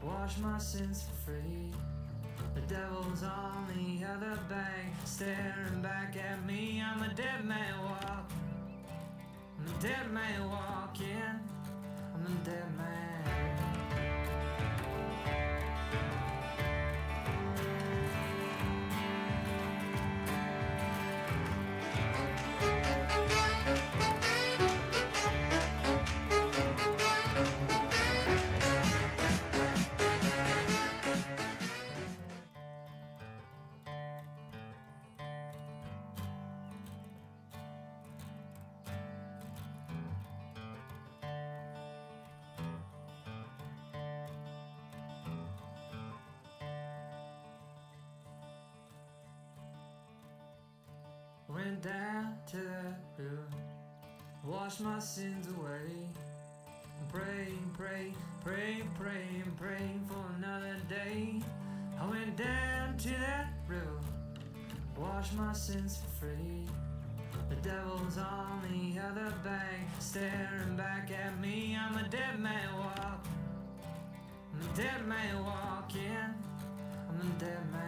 wash my sins for free. The devil's on the other bank, staring back at me. I'm a dead man walking. I'm a dead man walking. I'm a dead man. Went down to the river, washed my sins away. Praying for another day. I went down to that river, washed my sins for free. The devil's on the other bank, staring back at me. I'm a dead man walking. I'm a dead man walking. I'm a dead man.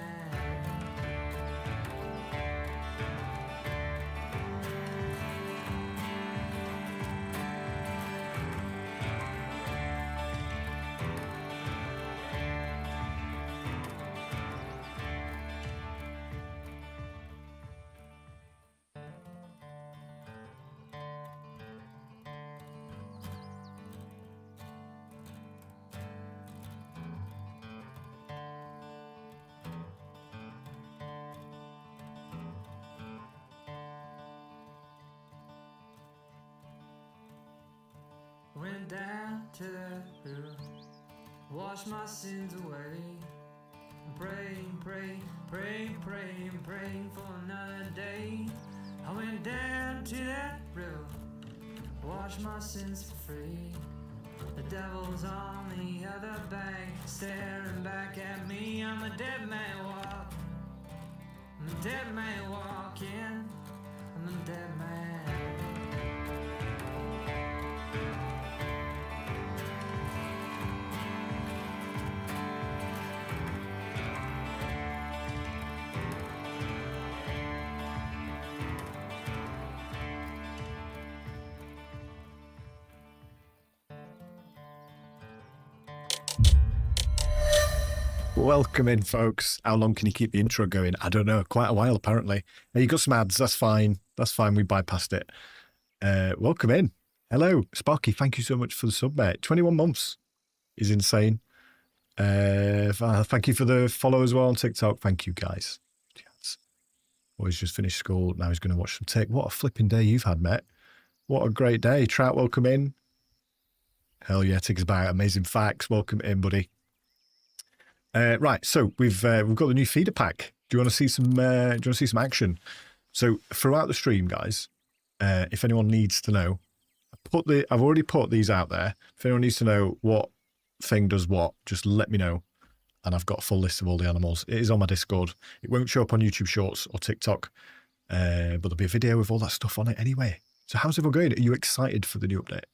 Went down to the river, washed my sins away. Praying for another day. I went down to that river, washed my sins for free. The devil's on the other bank, staring back at me. I'm a dead man walking. I'm a dead man walking. I'm a dead man. Welcome in, folks. How long can you keep the intro going? I don't know. Quite a while, apparently. Now, you got some ads. That's fine. That's fine. We bypassed it. Welcome in. Hello, Sparky. Thank you so much for the sub, mate. 21 months is insane. Thank you for the follow as well on TikTok. Thank you, guys. Yes. Always just finished school. Now he's going to watch some Tick. What a flipping day you've had, mate. What a great day. Trout, welcome in. Hell yeah, Tick's about amazing facts. Welcome in, buddy. Right, so we've got the new feeder pack. Do you want to see some? Do you want to see some action? So throughout the stream, guys, if anyone needs to know, I've already put these out there. If anyone needs to know what thing does what, just let me know, and I've got a full list of all the animals. It is on my Discord. It won't show up on YouTube Shorts or TikTok, but there'll be a video with all that stuff on it anyway. So how's everyone going? Are you excited for the new update?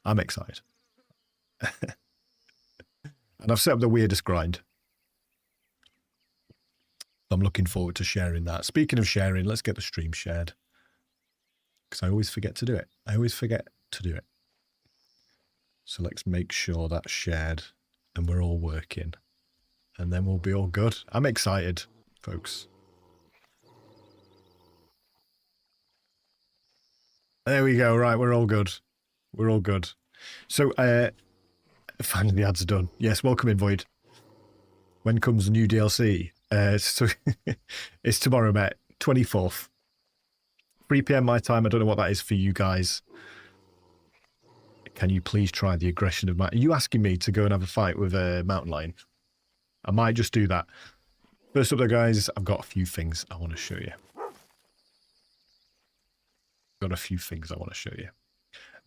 I'm excited, and I've set up the weirdest grind. I'm looking forward to sharing that. Speaking of sharing, let's get the stream shared. Because I always forget to do it. So let's make sure that's shared and we're all working. And then we'll be all good. I'm excited, folks. There we go. Right, we're all good. We're all good. So, finally the ads are done. Yes, welcome in, Void. When comes the new DLC? So it's tomorrow, mate, 24th, 3 p.m. my time. I don't know what that is for you guys. Can you please try the aggression of my... Are you asking me to go and have a fight with a mountain lion? I might just do that. First up though, guys, I've got a few things I want to show you.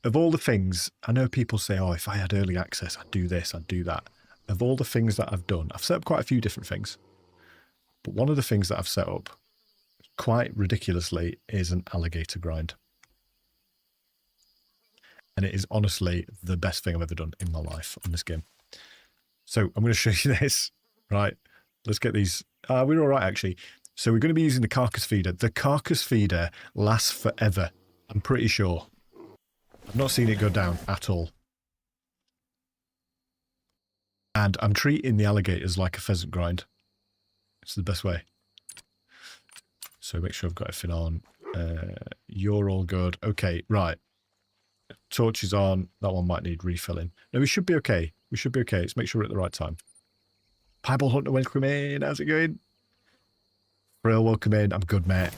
Of all the things, I know people say, oh, if I had early access, I'd do this, I'd do that. Of all the things that I've done, I've set up quite a few different things. But one of the things that I've set up, quite ridiculously, is an alligator grind. And it is honestly the best thing I've ever done in my life on this game. So I'm going to show you this. Right. Let's get these. We're all right, actually. So we're going to be using the carcass feeder. The carcass feeder lasts forever. I'm pretty sure. I've not seen it go down at all. And I'm treating the alligators like a pheasant grind. It's the best way. So make sure I've got everything on. You're all good. Okay, right. Torch is on. That one might need refilling. No, we should be okay. We should be okay. Let's make sure we're at the right time. Piebald Hunter, welcome in. How's it going? Brill, welcome in. I'm good, mate.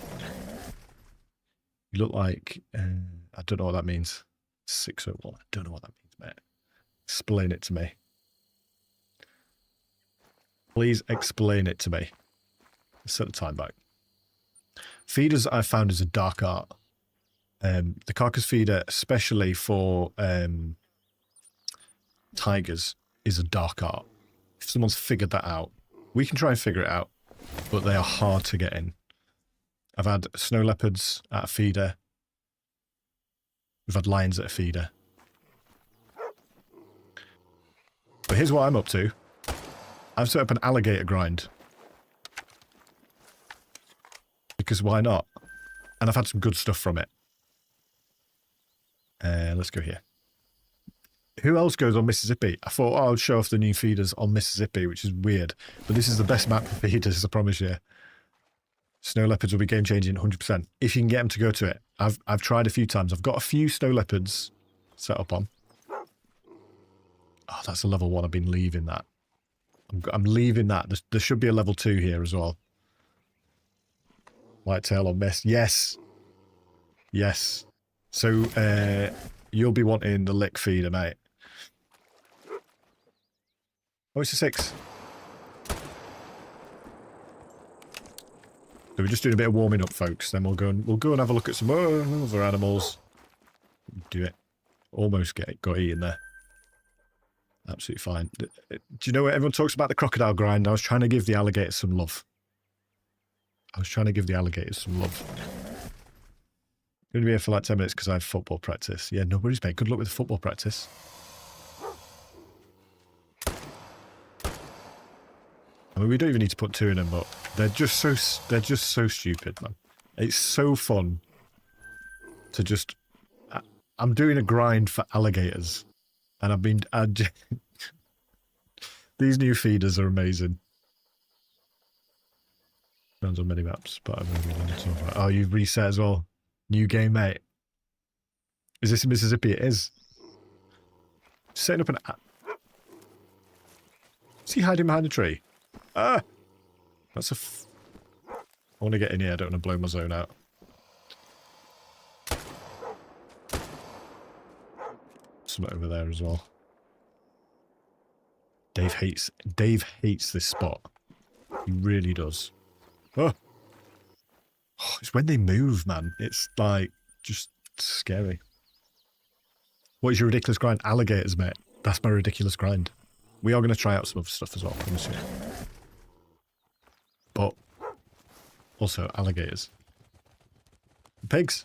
You look like... I don't know what that means. 601. I don't know what that means, mate. Explain it to me. Please explain it to me. Let's set the time back. Feeders I found is a dark art. The carcass feeder, especially for tigers, is a dark art. If someone's figured that out, we can try and figure it out, but they are hard to get in. I've had snow leopards at a feeder. We've had lions at a feeder. But here's what I'm up to. I've set up an alligator grind. Because why not? And I've had some good stuff from it. Let's go here. Who else goes on Mississippi? I thought, oh, I'll show off the new feeders on Mississippi, which is weird. But this is the best map for feeders, I promise you. Snow leopards will be game-changing 100%. If you can get them to go to it. I've tried a few times. I've got a few snow leopards set up on. Oh, that's a level 1. I've been leaving that. I'm leaving that. There should be a level 2 here as well. Whitetail on mist. Yes. Yes. So, you'll be wanting the lick feeder, mate. Oh, it's a 6. So we're just doing a bit of warming up, folks. Then we'll go and have a look at some other animals. Do it. Almost got eaten there. Absolutely fine. Do you know what everyone talks about the crocodile grind? I was trying to give the alligators some love. I'm going to be here for like 10 minutes because I have football practice. Yeah, no worries, mate. Good luck with the football practice. I mean, we don't even need to put 2 in them, but they're just so stupid, man. It's so fun to just... I'm doing a grind for alligators. And these new feeders are amazing. Runs on many maps, but I'm going to talk about. Oh, you've reset as well. New game, mate. Is this in Mississippi? It is. Setting up an... Is he hiding behind a tree? Ah! That's a... I want to get in here. I don't want to blow my zone out. Something over there as well. Dave hates this spot. He really does. Oh! Oh, it's when they move, man. It's like just scary. What is your ridiculous grind? Alligators, mate. That's my ridiculous grind. We are going to try out some other stuff as well, I promise you. But also alligators. Pigs.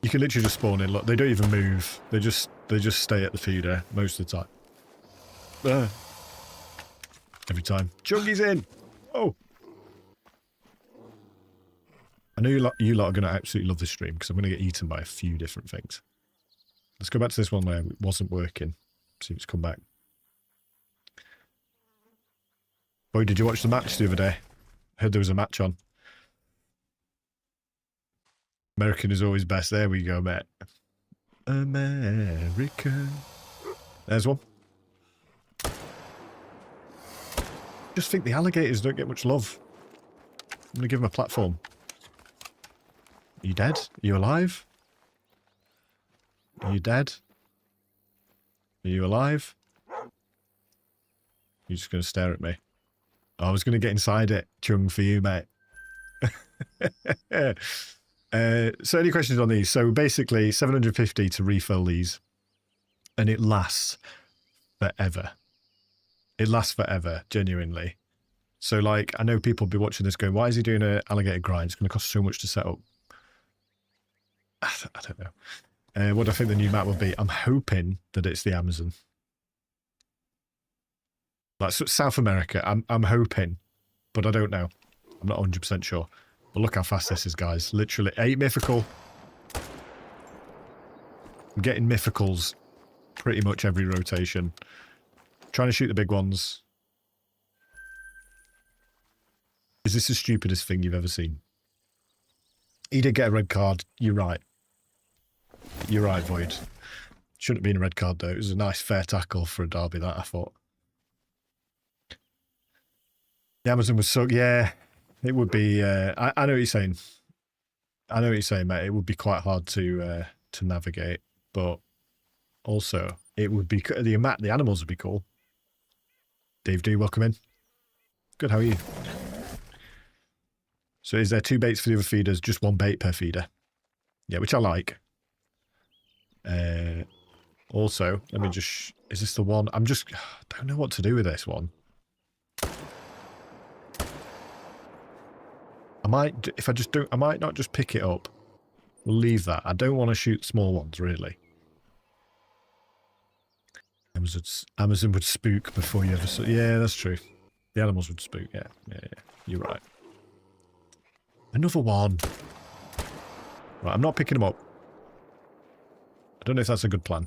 You can literally just spawn in. Look, they don't even move. They just stay at the feeder most of the time. Every time. Chungy's in. Oh. I know you lot are going to absolutely love this stream because I'm going to get eaten by a few different things. Let's go back to this one where it wasn't working. See if it's come back. Boy, did you watch the match the other day? I heard there was a match on. American is always best. There we go, mate. American. There's one. Just think the alligators don't get much love. I'm going to give them a platform. Are you dead? Are you alive? Are you dead? Are you alive? You're just going to stare at me. I was going to get inside it. Chung for you, mate. So any questions on these? So basically 750 to refill these. And it lasts forever. It lasts forever, genuinely. So like, I know people will be watching this going, why is he doing an alligator grind? It's going to cost so much to set up. I don't know. What do I think the new map will be? I'm hoping that it's the Amazon. Like South America, I'm hoping, but I don't know. I'm not 100% sure. But look how fast this is, guys. Literally 8 mythical. I'm getting mythicals pretty much every rotation. Trying to shoot the big ones. Is this the stupidest thing you've ever seen? He did get a red card. You're right. You're right, Void. Shouldn't have been a red card, though. It was a nice, fair tackle for a derby, that, I thought. The Amazon was so... Yeah, it would be... I know what you're saying. I know what you're saying, mate. It would be quite hard to navigate, but also, it would be... The animals would be cool. Dave D, welcome in. Good, how are you? So is there 2 baits for the other feeders, just 1 bait per feeder? Yeah, which I like. Also, let me just... Is this the one? I don't know what to do with this one. I might, if I just don't, I might not just pick it up. We'll leave that. I don't want to shoot small ones, really. Amazon would spook before you ever saw... Yeah, that's true. The animals would spook, yeah. Yeah. You're right. Another one. Right, I'm not picking them up. I don't know if that's a good plan.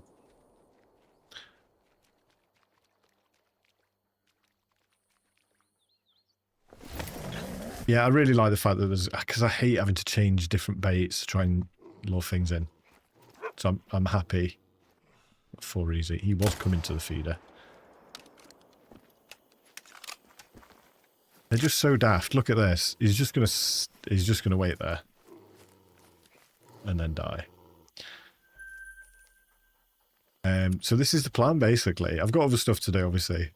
Yeah, I really like the fact that there's... Because I hate having to change different baits to try and lure things in. So I'm happy for easy. He was coming to the feeder. They're just so daft. Look at this. He's just gonna wait there. And then die. So this is the plan, basically. I've got other stuff to do, obviously.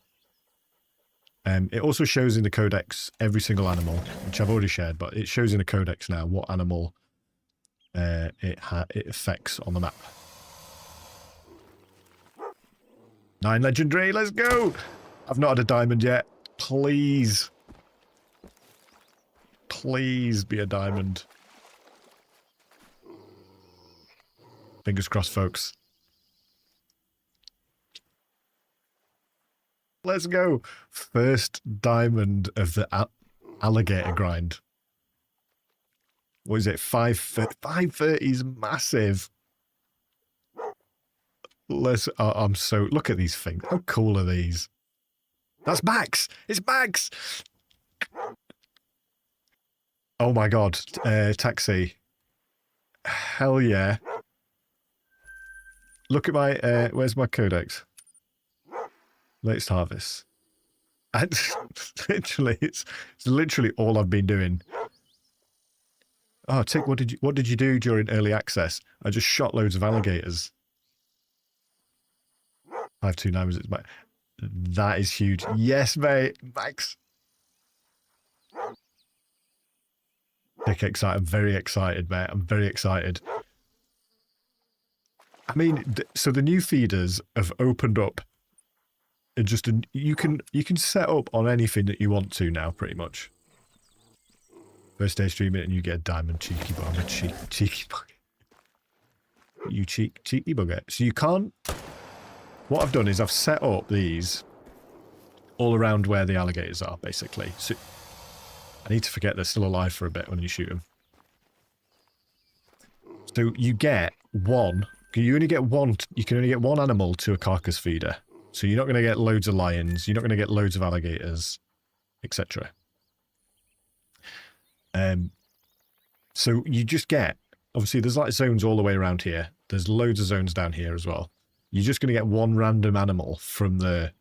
It also shows in the codex every single animal, which I've already shared, but it shows in the codex now what animal it affects on the map. 9 legendary, let's go! I've not had a diamond yet. Please. Please be a diamond. Fingers crossed, folks. Let's go. First diamond of the alligator grind. What is it? 530 is massive. I'm so... Look at these things. How cool are these? That's Max. It's Max. Oh my god. Taxi. Hell yeah. Look at my... where's my codex? Latest harvest. And it's literally all I've been doing. Oh, Tick, what did you do during early access? I just shot loads of alligators. 529 was it? That is huge. Yes, mate. Max. Tick excited. I'm very excited, mate. I'm very excited. I mean, so the new feeders have opened up. And just you can set up on anything that you want to now, pretty much. First day streaming and you get a diamond, cheeky bugger, cheeky bugger. You cheeky bugger. So you can't. What I've done is I've set up these all around where the alligators are, basically. So I need to forget they're still alive for a bit when you shoot them. So you get one. You only get one. You can only get one animal to a carcass feeder. So you're not going to get loads of lions, you're not going to get loads of alligators, etc. So you just get, obviously there's like zones all the way around here. There's loads of zones down here as well. You're just going to get one random animal from the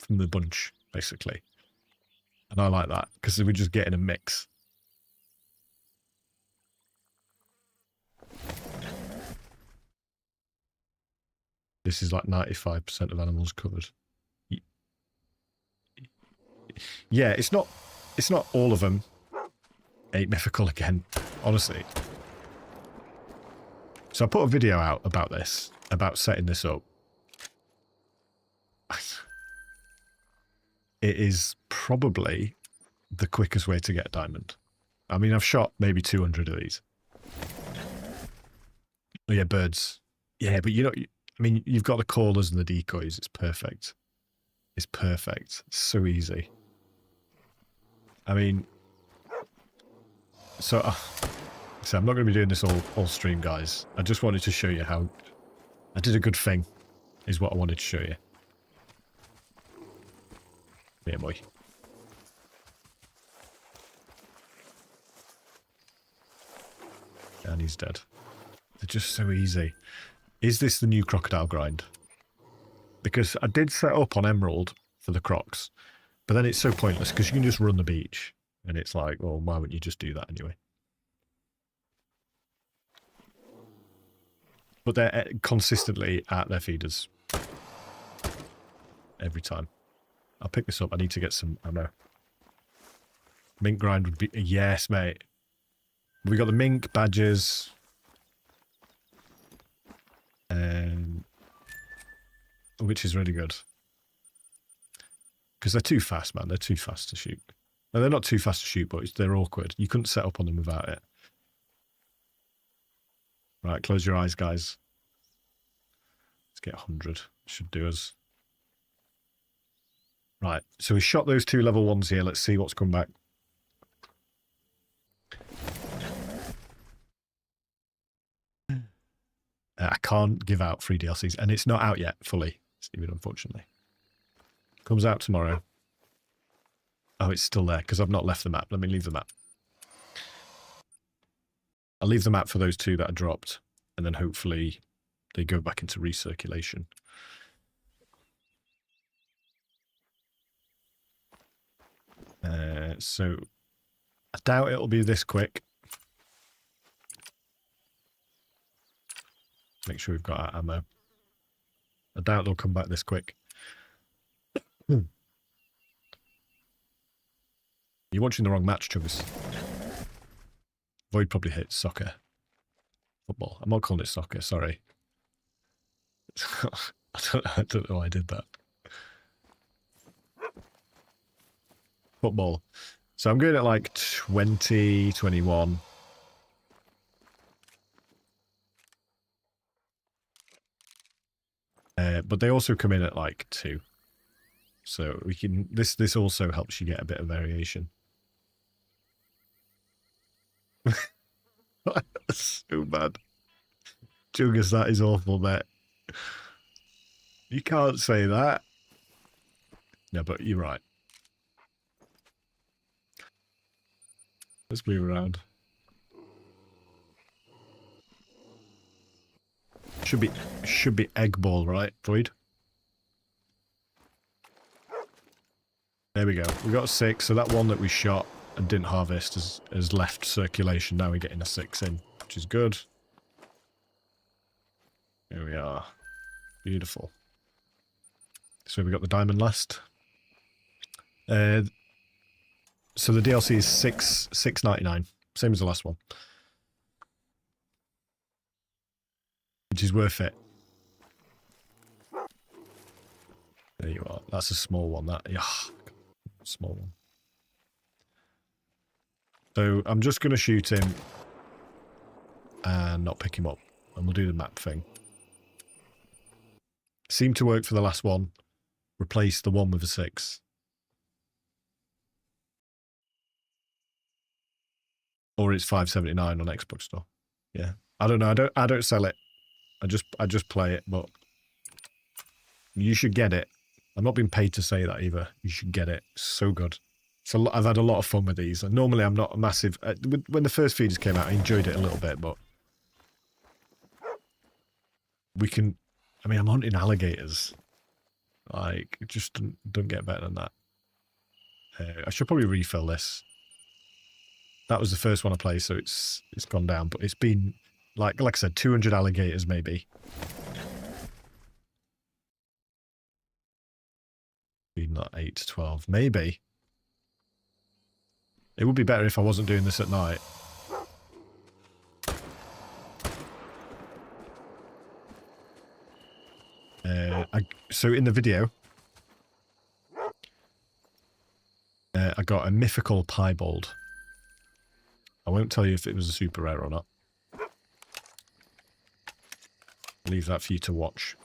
bunch, basically. And I like that, because we're just getting a mix. This is like 95% of animals covered. Yeah, it's not all of them. 8 mythical again, honestly. So I put a video out about this, about setting this up. It is probably the quickest way to get a diamond. I mean, I've shot maybe 200 of these. Oh yeah, birds. Yeah, but you know... I mean, you've got the callers and the decoys. It's perfect. It's perfect. It's so easy. I mean, so I'm not going to be doing this all stream, guys. I just wanted to show you how I did a good thing, is what I wanted to show you. Yeah, boy. And he's dead. They're just so easy. Is this the new crocodile grind? Because I did set up on Emerald for the crocs, but then it's so pointless because you can just run the beach. And it's like, well, why wouldn't you just do that anyway? But they're consistently at their feeders. Every time. I'll pick this up. I need to get some ammo. Mink grind would be... Yes, mate. We got the mink, badgers. Which is really good. Because they're too fast, man. They're too fast to shoot. No, they're not too fast to shoot, but they're awkward. You couldn't set up on them without it. Right, close your eyes, guys. Let's get 100. Should do us. Right, so we shot those 2 level 1s here. Let's see what's come back. I can't give out free DLCs, and it's not out yet fully, Stephen, unfortunately. Comes out tomorrow. Oh, it's still there because I've not left the map. Let me leave the map. I'll leave the map for those 2 that are dropped, and then hopefully they go back into recirculation. So I doubt it'll be this quick. Make sure we've got our ammo. I doubt they'll come back this quick. You're watching the wrong match, Chubbs. Void probably hit soccer. Football. I'm not calling it soccer, sorry. I don't know why I did that. Football. So I'm going at like 20, 21. But they also come in at like 2. So we can, this also helps you get a bit of variation. That's so bad. Jugas, that is awful, mate. You can't say that. No, but you're right. Let's move around. Should be egg ball, right, Void? There we go. We got a 6, so that one that we shot and didn't harvest has left circulation. Now we're getting a 6 in, which is good. Here we are. Beautiful. So we got the diamond last. So the DLC is $6.99, same as the last one, which is worth it. There you are. That's a small one. That small one. So I'm just going to shoot him and not pick him up, and we'll do the map thing. Seemed to work for the last one. Replace the one with a 6. Or it's $5.79 on Xbox Store. Yeah, I don't know. I don't sell it. I just play it. But you should get it. I'm not being paid to say that either. You should get it. It's so good. So I've had a lot of fun with these. And normally I'm not a massive. When the first feeders came out, I enjoyed it a little bit, but we can. I mean, I'm hunting alligators. Like, just don't get better than that. I should probably refill this. That was the first one I played, so it's gone down. But it's been, like I said, 200 alligators maybe. Been like 8 to 12, maybe. It would be better if I wasn't doing this at night. So in the video, I got a mythical piebald. I won't tell you if it was a super rare or not. Leave that for you to watch.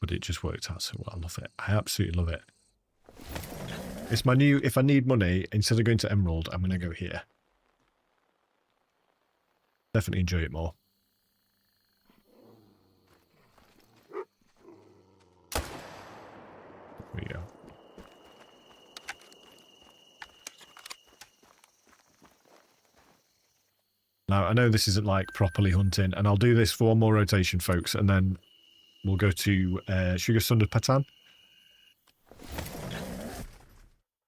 but it just worked out so well. I love it. I absolutely love it. It's my new, if I need money, instead of going to Emerald, I'm going to go here. Definitely enjoy it more. There we go. Now, I know this isn't like properly hunting, and I'll do this for one more rotation, folks, and then we'll go to Sugar Sundered Patan.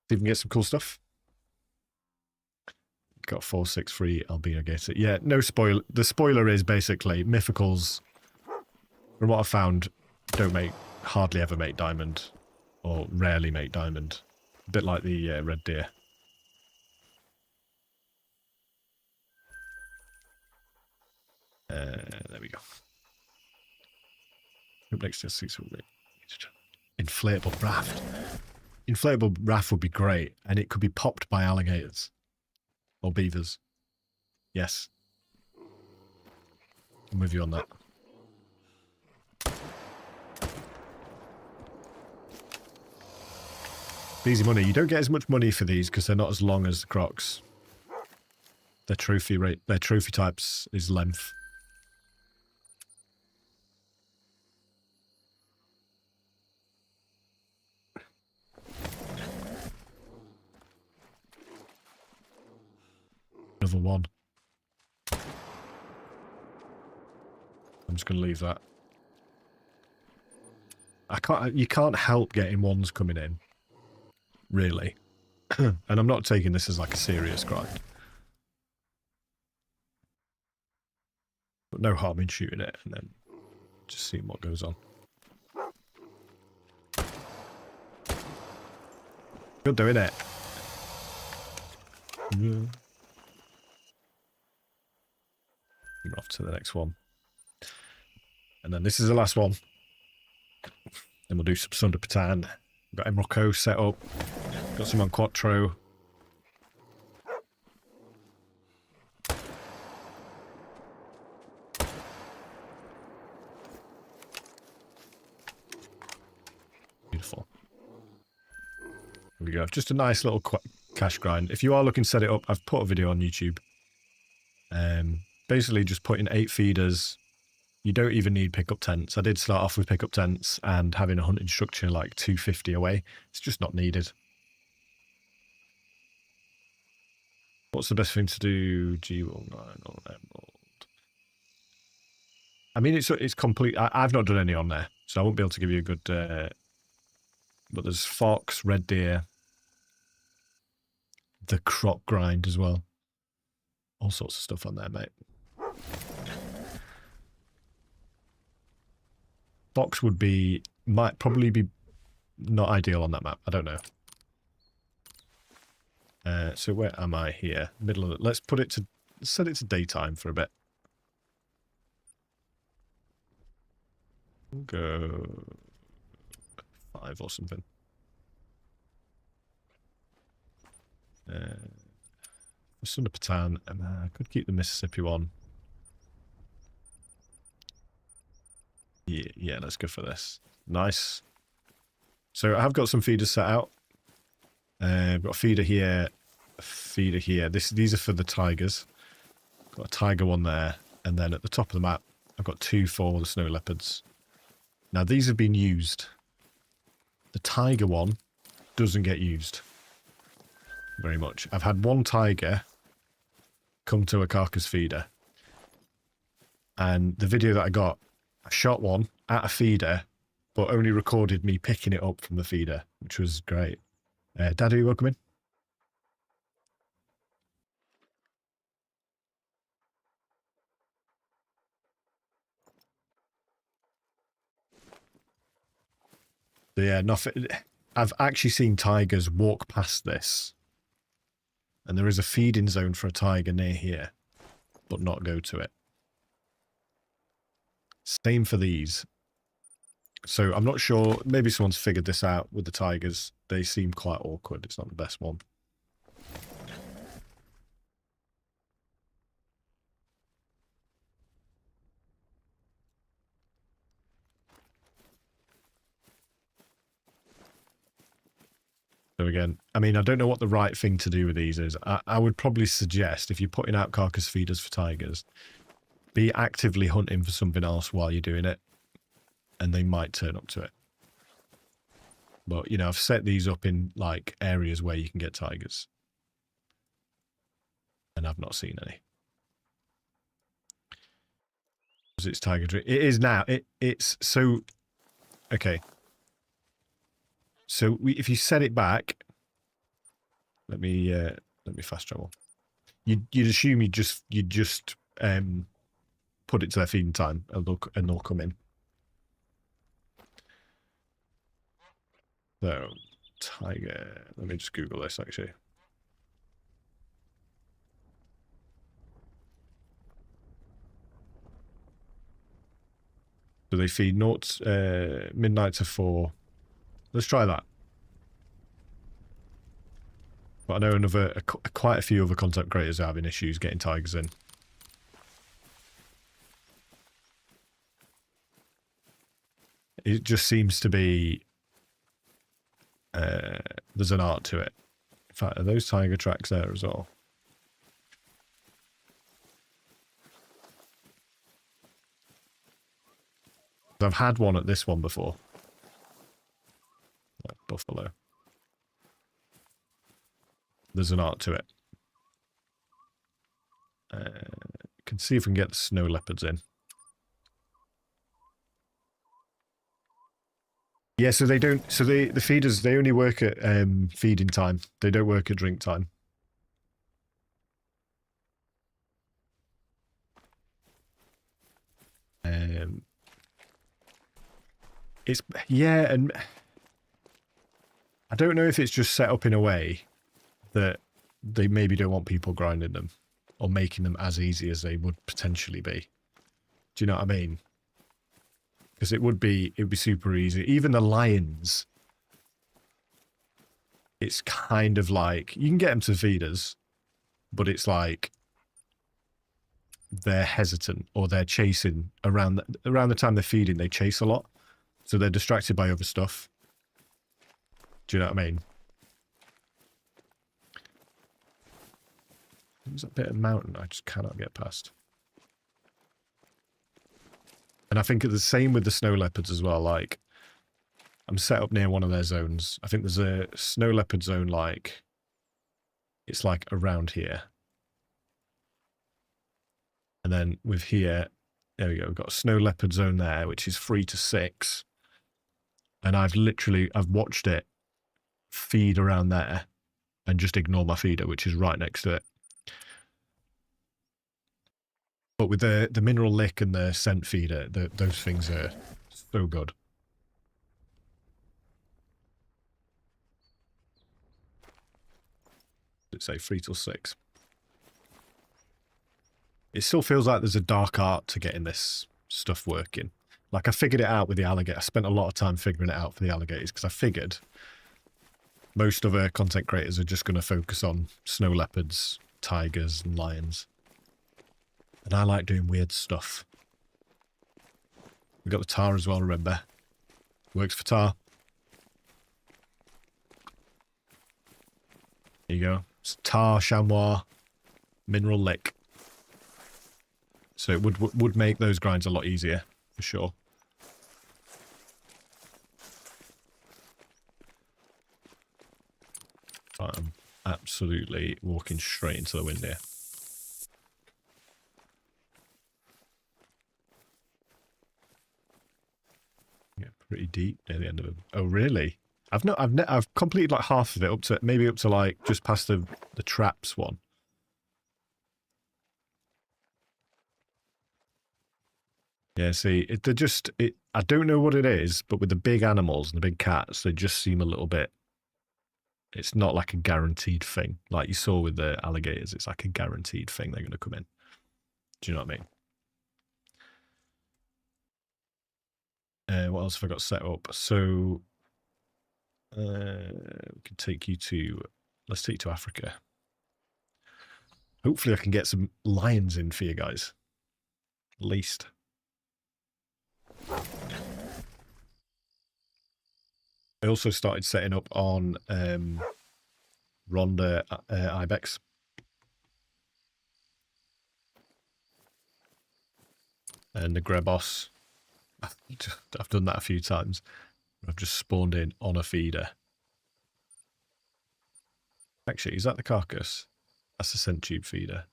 See if we can get some cool stuff. Got 463 albino gator. Yeah, no spoil. The spoiler is basically mythicals, from what I've found, hardly ever make diamond, or rarely make diamond. A bit like the red deer. There we go. Up next to 6 inflatable raft. Inflatable raft would be great, and it could be popped by alligators or beavers. Yes, I'm with you on that. Easy money. You don't get as much money for these because they're not as long as the crocs. Their trophy types is length. Another one. I'm just going to leave that. You can't help getting ones coming in, really. And I'm not taking this as like a serious grind. But no harm in shooting it and then just seeing what goes on. Good doing it. Yeah. We're off to the next one. And then this is the last one. Then we'll do some Sundered Patan. Got Emerald Coast set up. Got some on Quattro. Beautiful. There we go. Just a nice little cash grind. If you are looking to set it up, I've put a video on YouTube. Basically just putting 8 feeders. You don't even need pickup tents. I did start off with pickup tents and having a hunting structure like 250 away. It's just not needed. What's the best thing to do? G19 or Emerald? I mean, it's complete. I've not done any on there, so I won't be able to give you a good... but there's fox, red deer, the croc grind as well. All sorts of stuff on there, mate. Fox might probably be not ideal on that map. I don't know. So where am I here? Middle of it. Let's set it to daytime for a bit. We'll go 5 or something. Sundered Patan, and I could keep the Mississippi one. Yeah, let's go for this. Nice. So I have got some feeders set out. I've got a feeder here, a feeder here. These are for the tigers. Got a tiger one there, and then at the top of the map, I've got 2 for the snow leopards. Now these have been used. The tiger one doesn't get used very much. I've had 1 tiger come to a carcass feeder, and the video that I got, I shot one at a feeder, but only recorded me picking it up from the feeder, which was great. Daddy, welcome in. So yeah, nothing. I've actually seen tigers walk past this, and there is a feeding zone for a tiger near here, but not go to it. Same for these. So I'm not sure. Maybe someone's figured this out with the tigers. They seem quite awkward. It's not the best one. So again, I mean, I don't know what the right thing to do with these is. I would probably suggest, if you're putting out carcass feeders for tigers, be actively hunting for something else while you're doing it, and they might turn up to it. But, you know, I've set these up in, like, areas where you can get tigers. And I've not seen any. It's tiger drink. It is now. It's so... Okay. So if you set it back... Let me fast travel. You'd assume you'd just put it to their feeding time and they'll come in. So, tiger. Let me just Google this actually. So they feed midnight to 4. Let's try that. But I know quite a few other content creators are having issues getting tigers in. It just seems to be... there's an art to it. In fact, are those tiger tracks there as well? I've had one at this one before. Like buffalo. There's an art to it. Can see if we can get the snow leopards in. Yeah, so they don't. So the feeders, they only work at feeding time. They don't work at drink time. It's and I don't know if it's just set up in a way that they maybe don't want people grinding them or making them as easy as they would potentially be. Do you know what I mean? Because it would be super easy. Even the lions, it's kind of like you can get them to feeders, but it's like they're hesitant or they're chasing around the time they're feeding. They chase a lot, so they're distracted by other stuff. Do you know what I mean? There's a bit of mountain I just cannot get past. And I think it's the same with the snow leopards as well. Like, I'm set up near one of their zones. I think there's a snow leopard zone, like, it's like around here. And then with here, there we go. We've got a snow leopard zone there, which is 3 to 6. And I've watched it feed around there and just ignore my feeder, which is right next to it. But with the mineral lick and the scent feeder, those things are so good. Let's say 3 till 6. It still feels like there's a dark art to getting this stuff working. Like, I figured it out with the alligator. I spent a lot of time figuring it out for the alligators because I figured most other content creators are just going to focus on snow leopards, tigers, and lions. And I like doing weird stuff. We've got the tar as well, remember. Works for tar. There you go. It's tar, chamois, mineral lick. So it would make those grinds a lot easier, for sure. I'm absolutely walking straight into the wind here. Yeah, pretty deep near the end of it. Oh, really? I've completed like half of it, maybe up to like just past the traps one. Yeah, see, I don't know what it is, but with the big animals and the big cats, they just seem a little bit, it's not like a guaranteed thing. Like you saw with the alligators, it's like a guaranteed thing they're going to come in. Do you know what I mean? What else have I got set up? So, we can take you to, let's take you to Africa. Hopefully I can get some lions in for you guys. At least. also started setting up on Ronda Ibex. And the Grebos. I've done that a few times. I've just spawned in on a feeder. Actually, is that the carcass? That's the scent tube feeder.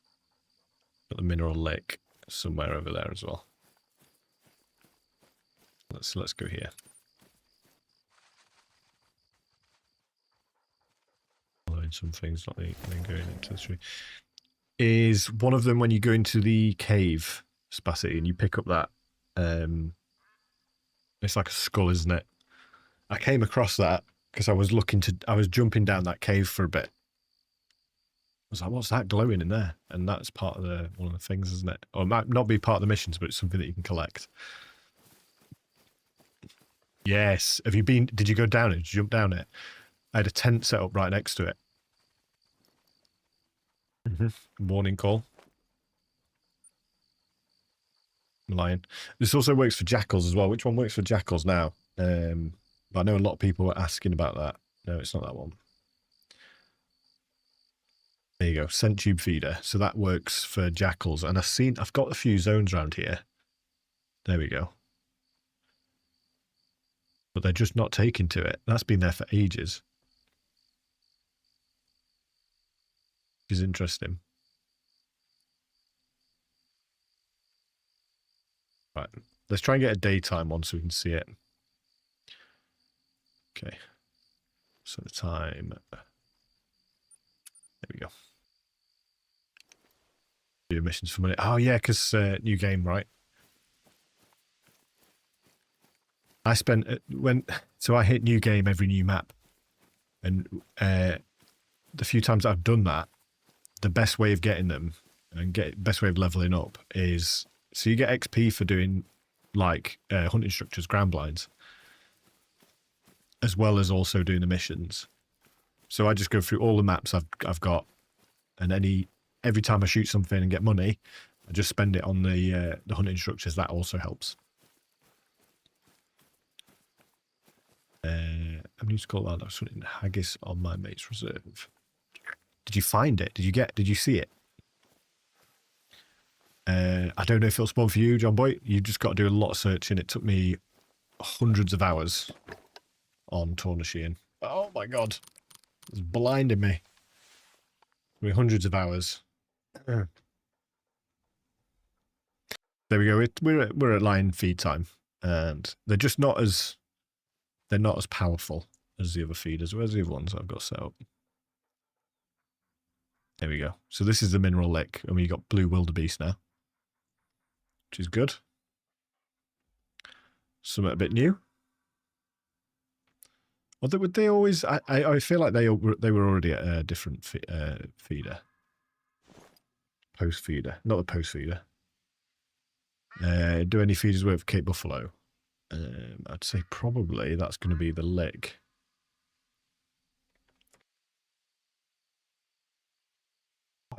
Got the mineral lick somewhere over there as well. Let's go here. Following some things, not then going into the tree. Is one of them when you go into the cave, Spassy, and you pick up that it's like a skull, isn't it? I came across that because I was jumping down that cave for a bit. I was like, what's that glowing in there? And that's part of one of the things, isn't it? Or it might not be part of the missions, but it's something that you can collect. Yes. Did you go down it? Did you jump down it? I had a tent set up right next to it. Warning call. Lion. This also works for jackals as well. Which one works for jackals now? But I know a lot of people were asking about that. No, it's not that one. There you go, scent tube feeder. So that works for jackals. And I've got a few zones around here. There we go. But they're just not taking to it. That's been there for ages. Which is interesting. Right, let's try and get a daytime one so we can see it. Okay. So the time. There we go. Do missions for money. Oh yeah, because new game, right? I spent so I hit new game every new map, and the few times I've done that, the best way of getting them and best way of leveling up is so you get XP for doing like hunting structures, ground blinds, as well as also doing the missions. So I just go through all the maps I've got, and every time I shoot something and get money, I just spend it on the hunting structures. That also helps. I'm new to call that. I was hunting haggis on my mate's reserve. Did you find it? Did you see it? I don't know if it'll spawn for you, John Boy. You just got to do a lot of searching. It took me hundreds of hours on Tornashean. Oh my god. It's blinding me. Hundreds of hours. There we go. We're at lion feed time, and they're just not as powerful as the other feeders. Where's the other ones I've got set up? There we go. So this is the mineral lick, and we got blue wildebeest now, which is good. Something a bit new. Or would they always? I feel like they were already at a different feeder. Post feeder, not the post feeder. Do any feeders work for Cape Buffalo? I'd say probably that's going to be the lick.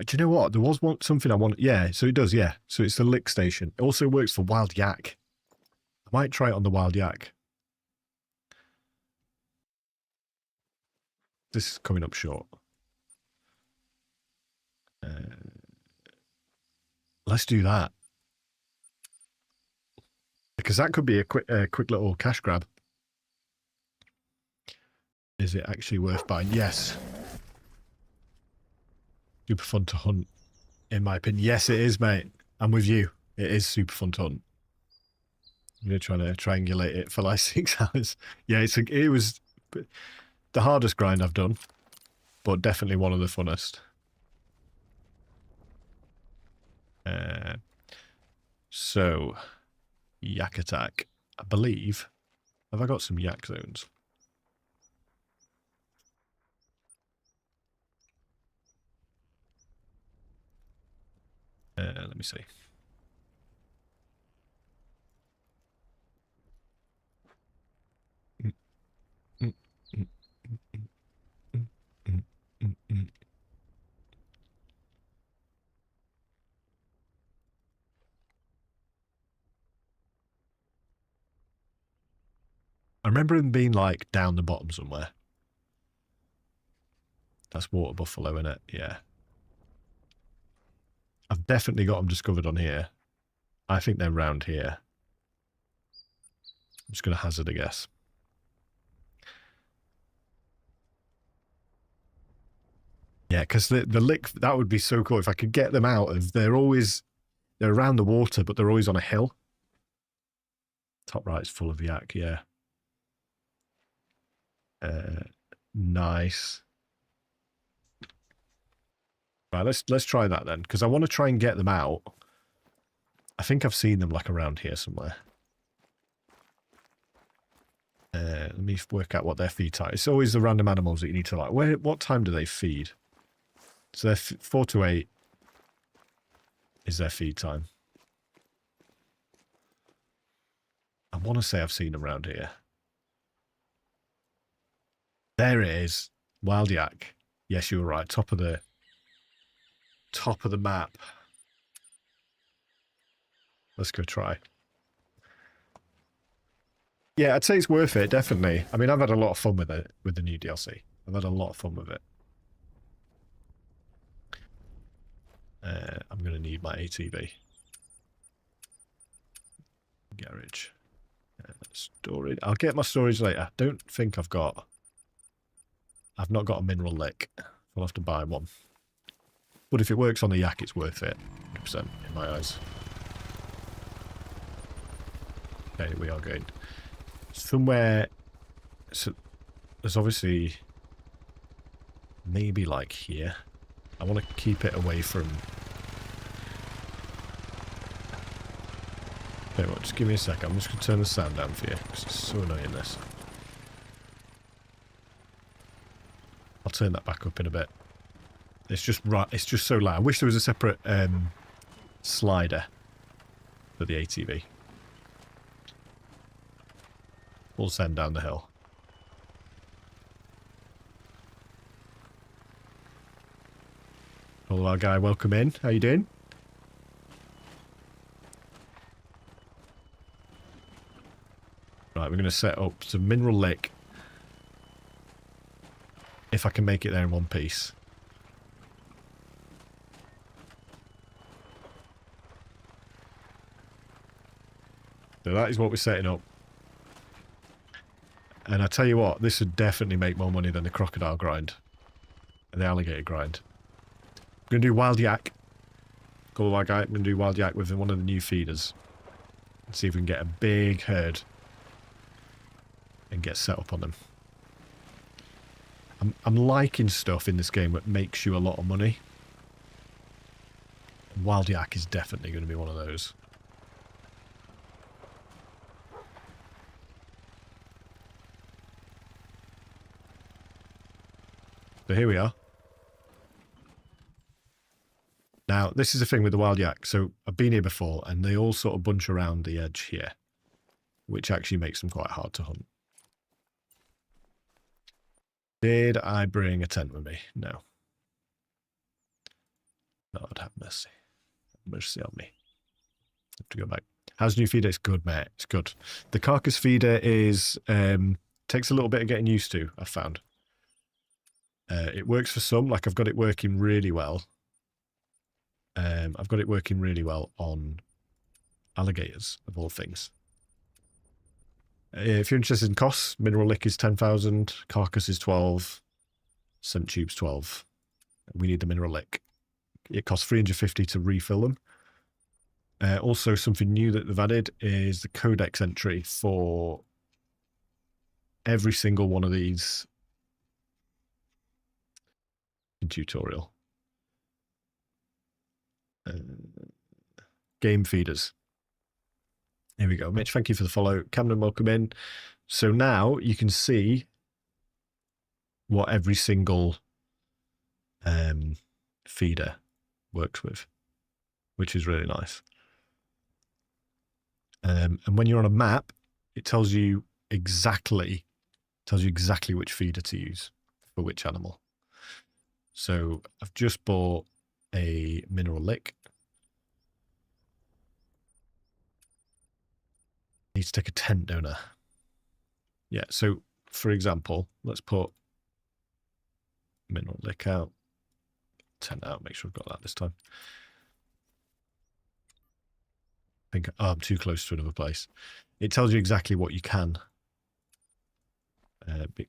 Do you know what? There was something I wanted. Yeah, so it does, yeah. So it's the lick station. It also works for wild yak. I might try it on the wild yak. This is coming up short. Let's do that. Because that could be a quick little cash grab. Is it actually worth buying? Yes. Super fun to hunt, in my opinion. Yes, it is, mate. I'm with you. It is super fun to hunt. I'm going to try to triangulate it for like 6 hours. Yeah, it was the hardest grind I've done, but definitely one of the funnest. So, yak attack. I believe. Have I got some yak zones? Let me see. I remember them being like down the bottom somewhere. That's water buffalo, innit? Yeah. I've definitely got them discovered on here. I think they're round here. I'm just going to hazard a guess. Yeah, because the lick, that would be so cool if I could get them out of, they're around the water, but they're always on a hill. Top right is full of yak, yeah. Nice. Right, let's try that then, because I want to try and get them out. I think I've seen them like around here somewhere. Let me work out what their feed time. It's always the random animals that you need to like. What time do they feed? So they're 4 to 8 is their feed time. I want to say I've seen them around here. There it is. Wild yak. Yes, you were right. Top of the map. Let's go try. Yeah, I'd say it's worth it, definitely. I mean, I've had a lot of fun with it, with the new DLC. I've had a lot of fun with it. I'm going to need my ATV. Garage. Storage. I'll get my storage later. Don't think I've not got a mineral lick. I'll have to buy one. But if it works on the yak, it's worth it. 100% in my eyes. Okay, we are going somewhere. So there's obviously maybe like here. I want to keep it away from. Okay, well, just give me a second. I'm just going to turn the sound down for you because it's so annoying. This. I'll turn that back up in a bit. It's just right. It's just so loud. I wish there was a separate slider for the ATV. We'll send down the hill. Hello, our guy. Welcome in. How you doing? Right, we're going to set up some mineral lick. If I can make it there in one piece. So that is what we're setting up. And I tell you what, this would definitely make more money than the crocodile grind. And the alligator grind. I'm going to do wild yak. Call our guy. I'm going to do wild yak with one of the new feeders. And see if we can get a big herd. And get set up on them. I'm liking stuff in this game that makes you a lot of money. Wild yak is definitely going to be one of those. So here we are. Now, this is the thing with the wild yak. So I've been here before, and they all sort of bunch around the edge here, which actually makes them quite hard to hunt. Did I bring a tent with me? No. Lord have mercy. Have mercy on me. Have to go back. How's new feeder? It's good, mate. It's good. The carcass feeder is takes a little bit of getting used to, I've found. It works for some, like I've got it working really well. I've got it working really well on alligators, of all things. If you're interested in costs, mineral lick is 10,000, carcass is 12, scent tubes 12. We need the mineral lick. It costs 350 to refill them. Also, something new that they've added is the codex entry for every single one of these in tutorial. Game feeders. Here we go. Mitch, thank you for the follow. Camden, welcome in. So now you can see what every single feeder works with, which is really nice. And when you're on a map, it tells you exactly which feeder to use for which animal. So I've just bought a mineral lick. Need to take a tent, don't I? Yeah, so for example, let's put mineral lick out, 10 out, make sure I've got that this time. I think I'm too close to another place. It tells you exactly what you can,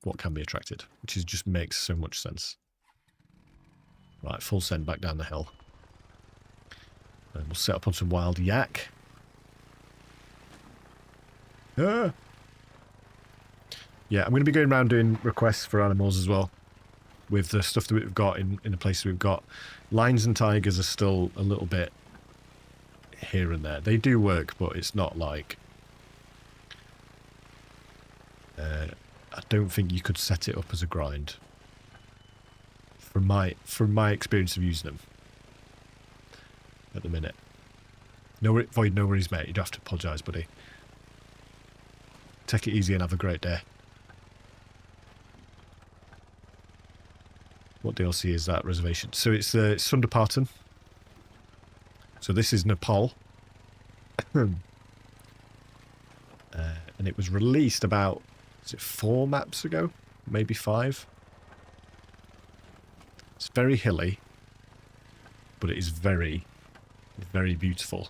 what can be attracted, which is just makes so much sense. Right, full send back down the hill. And we'll set up on some wild yak. Ah! Yeah, I'm going to be going around doing requests for animals as well. With the stuff that we've got in the places we've got. Lions and tigers are still a little bit here and there. They do work, but it's not like... I don't think you could set it up as a grind. From my experience of using them. At the minute. No, Void, no worries, mate. You don't have to apologise, buddy. Take it easy and have a great day. What DLC is that reservation? So it's Sundarpatan. So this is Nepal. And it was released about, is it 4 maps ago? Maybe 5? It's very hilly. But it is very, very beautiful.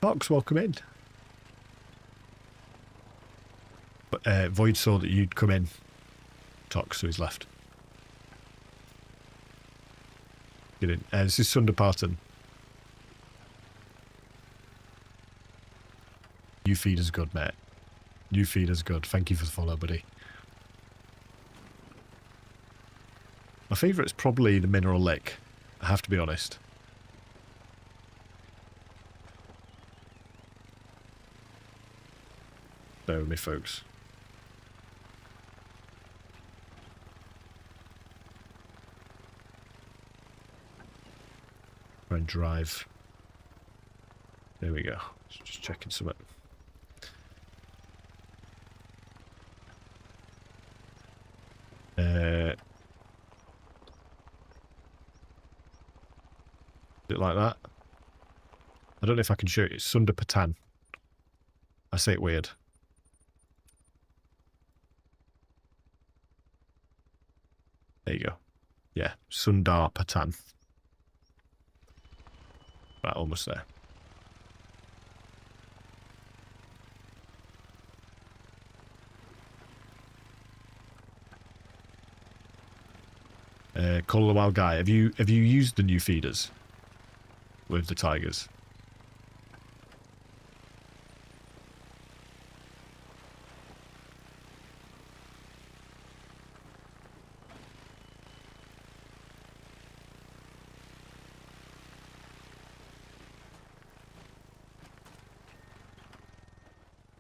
Fox, welcome in. But Void saw that you'd come in. Tox, so he's left. Get in. This is Sundarpatan. You feed us good, mate. You feed us good. Thank you for the follow, buddy. My favourite is probably the Mineral Lick. I have to be honest. Bear with me, folks. Try and drive. There we go. Just checking something. Is it like that? I don't know if I can show it. It's Sundarpatan. I say it weird. There you go. Yeah, Sundarpatan. Right, almost there. Call the wild guy. Have you used the new feeders with the tigers?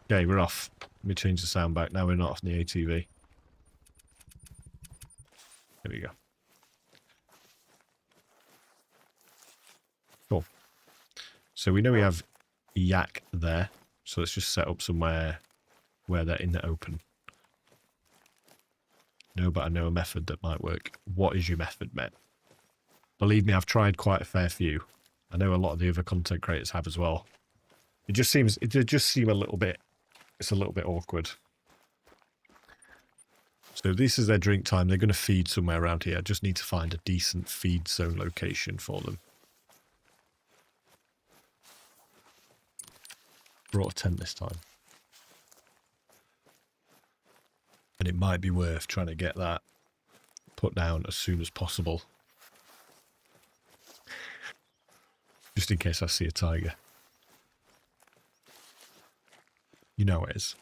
Okay, we're off. Let me change the sound back. Now we're not off the ATV. There we go. Cool. So we know we have yak there. So let's just set up somewhere where they're in the open. No, but I know a method that might work. What is your method, mate? Believe me, I've tried quite a fair few. I know a lot of the other content creators have as well. It just seem a little bit, it's a little bit awkward. So this is their drink time. They're going to feed somewhere around here. I just need to find a decent feed zone location for them. Brought a tent this time. And it might be worth trying to get that put down as soon as possible. Just in case I see a tiger. You know it is.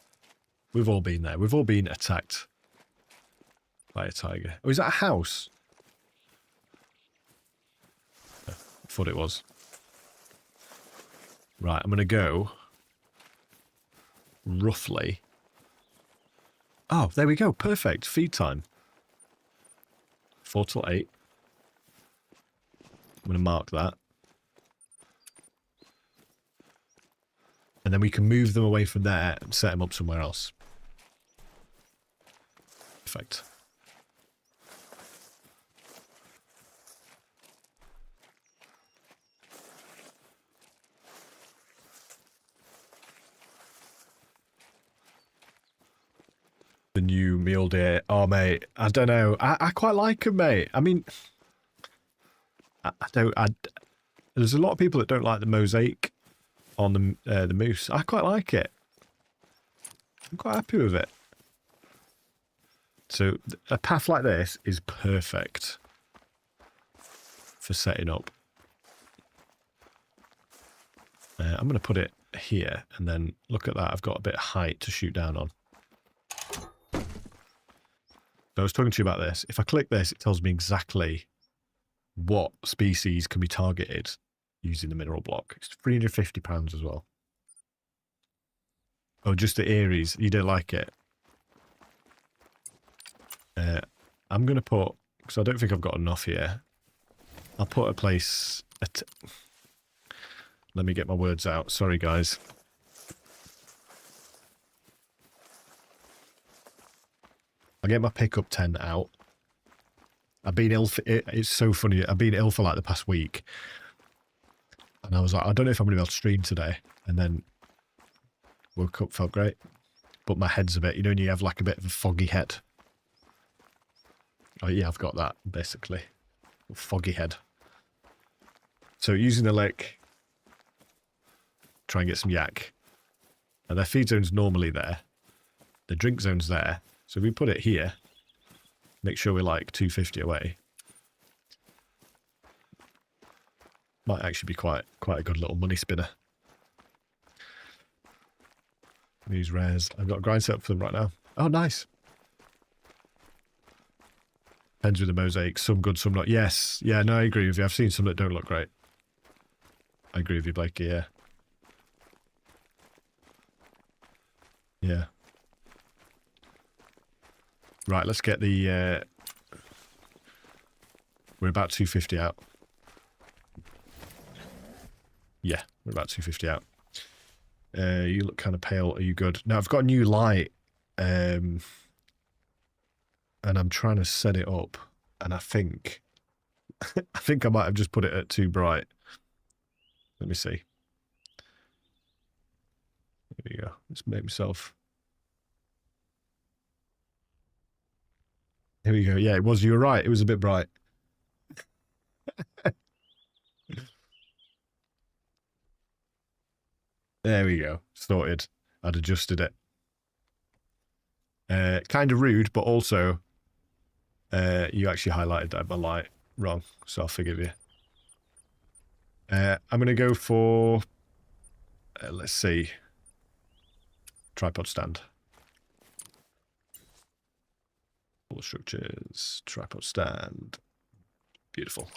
We've all been there. We've all been attacked by a tiger. Oh, is that a house? I thought it was. Right, I'm going to go roughly. Oh, there we go. Perfect. Feed time. 4 till 8. I'm going to mark that. And then we can move them away from there and set them up somewhere else. Perfect. The new mule deer. Oh, mate, I don't know. I quite like them, mate. I mean, there's a lot of people that don't like the mosaic on the moose. I quite like it. I'm quite happy with it. So a path like this is perfect for setting up. I'm going to put it here, and then look at that. I've got a bit of height to shoot down on. I was talking to you about this. If I click this, it tells me exactly what species can be targeted using the mineral block. It's £350 as well. Oh, just the Aries. You don't like it? I'm going to put, because I don't think I've got enough here. I'll put a place... Let me get my words out. Sorry, guys. I'll get my pickup tent out. I've been ill for it. It's so funny. I've been ill for like the past week. And I was like, I don't know if I'm going to be able to stream today. And then woke up, felt great. But my head's a bit, you know, when you have like a bit of a foggy head. Oh yeah, I've got that, basically. Foggy head. So using the lake, try and get some yak. And their feed zone's normally there. The drink zone's there. So if we put it here, make sure we're like 250 away. Might actually be quite a good little money spinner. Use rares. I've got a grind set up for them right now. Oh, nice. Depends with the mosaic. Some good, some not. Yes. Yeah, no, I agree with you. I've seen some that don't look great. I agree with you, Blakey, yeah. Yeah. Right, let's get the... we're about 250 out. Yeah, we're about 250 out. You look kind of pale. Are you good? Now, I've got a new light. And I'm trying to set it up. And I think... I think I might have just put it at too bright. Let me see. There we go. Let's make myself... Here we go. Yeah, it was. You were right. It was a bit bright. There we go. Sorted. I'd adjusted it. Kind of rude, but also you actually highlighted that my light wrong, so I'll forgive you. I'm going to go for, let's see, tripod stand. All structures, tripod stand. Beautiful.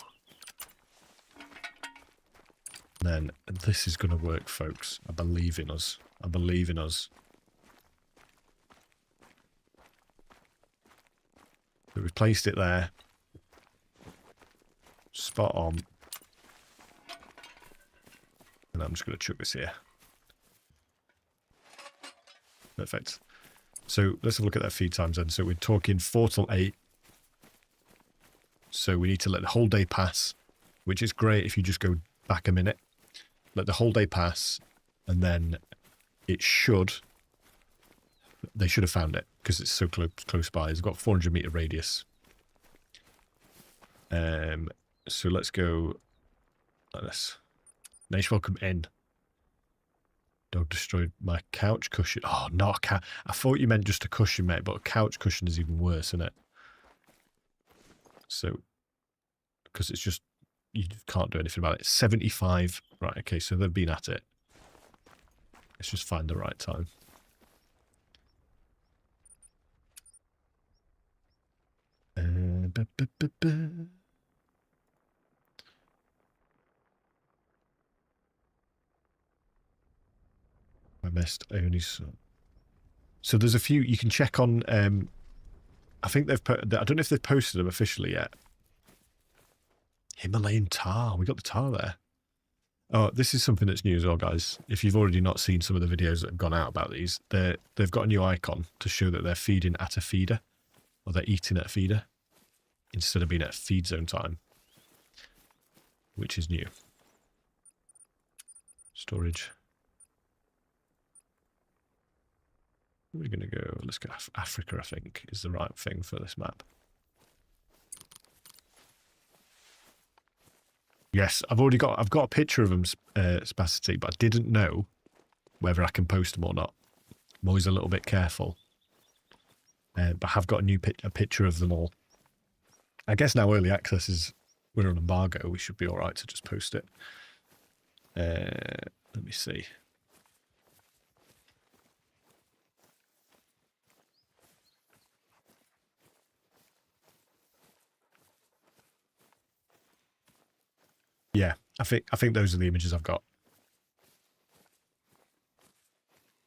Then this is going to work, folks. I believe in us. I believe in us. So we've placed it there. Spot on. And I'm just going to chuck this here. Perfect. So let's have a look at that feed times then. So we're talking 4 till 8. So we need to let the whole day pass, which is great if you just go back a minute. Let the whole day pass, and then it should... They should have found it, because it's so close by. It's got 400 meter radius. So let's go like this. Nice, welcome in. Dog destroyed my couch cushion. Oh, not a couch. I thought you meant just a cushion, mate, but a couch cushion is even worse, isn't it? So, because it's just, you can't do anything about it. 75. Right, okay, so they've been at it. Let's just find the right time. I missed. I only saw. So there's a few you can check on. I think they've put. I don't know if they've posted them officially yet. Himalayan tar. We got the tar there. Oh, this is something that's new as well, guys. If you've already not seen some of the videos that have gone out about these, they've got a new icon to show that they're feeding at a feeder, or they're eating at a feeder, instead of being at feed zone time, which is new. Storage. We're going to go, let's go Africa, I think, is the right thing for this map. Yes, I've got a picture of them, Spacity, but I didn't know whether I can post them or not. I'm always a little bit careful. But I have got a picture of them all. I guess now early access is, we're on embargo, we should be all right to just post it. Let me see. Yeah, I think those are the images I've got.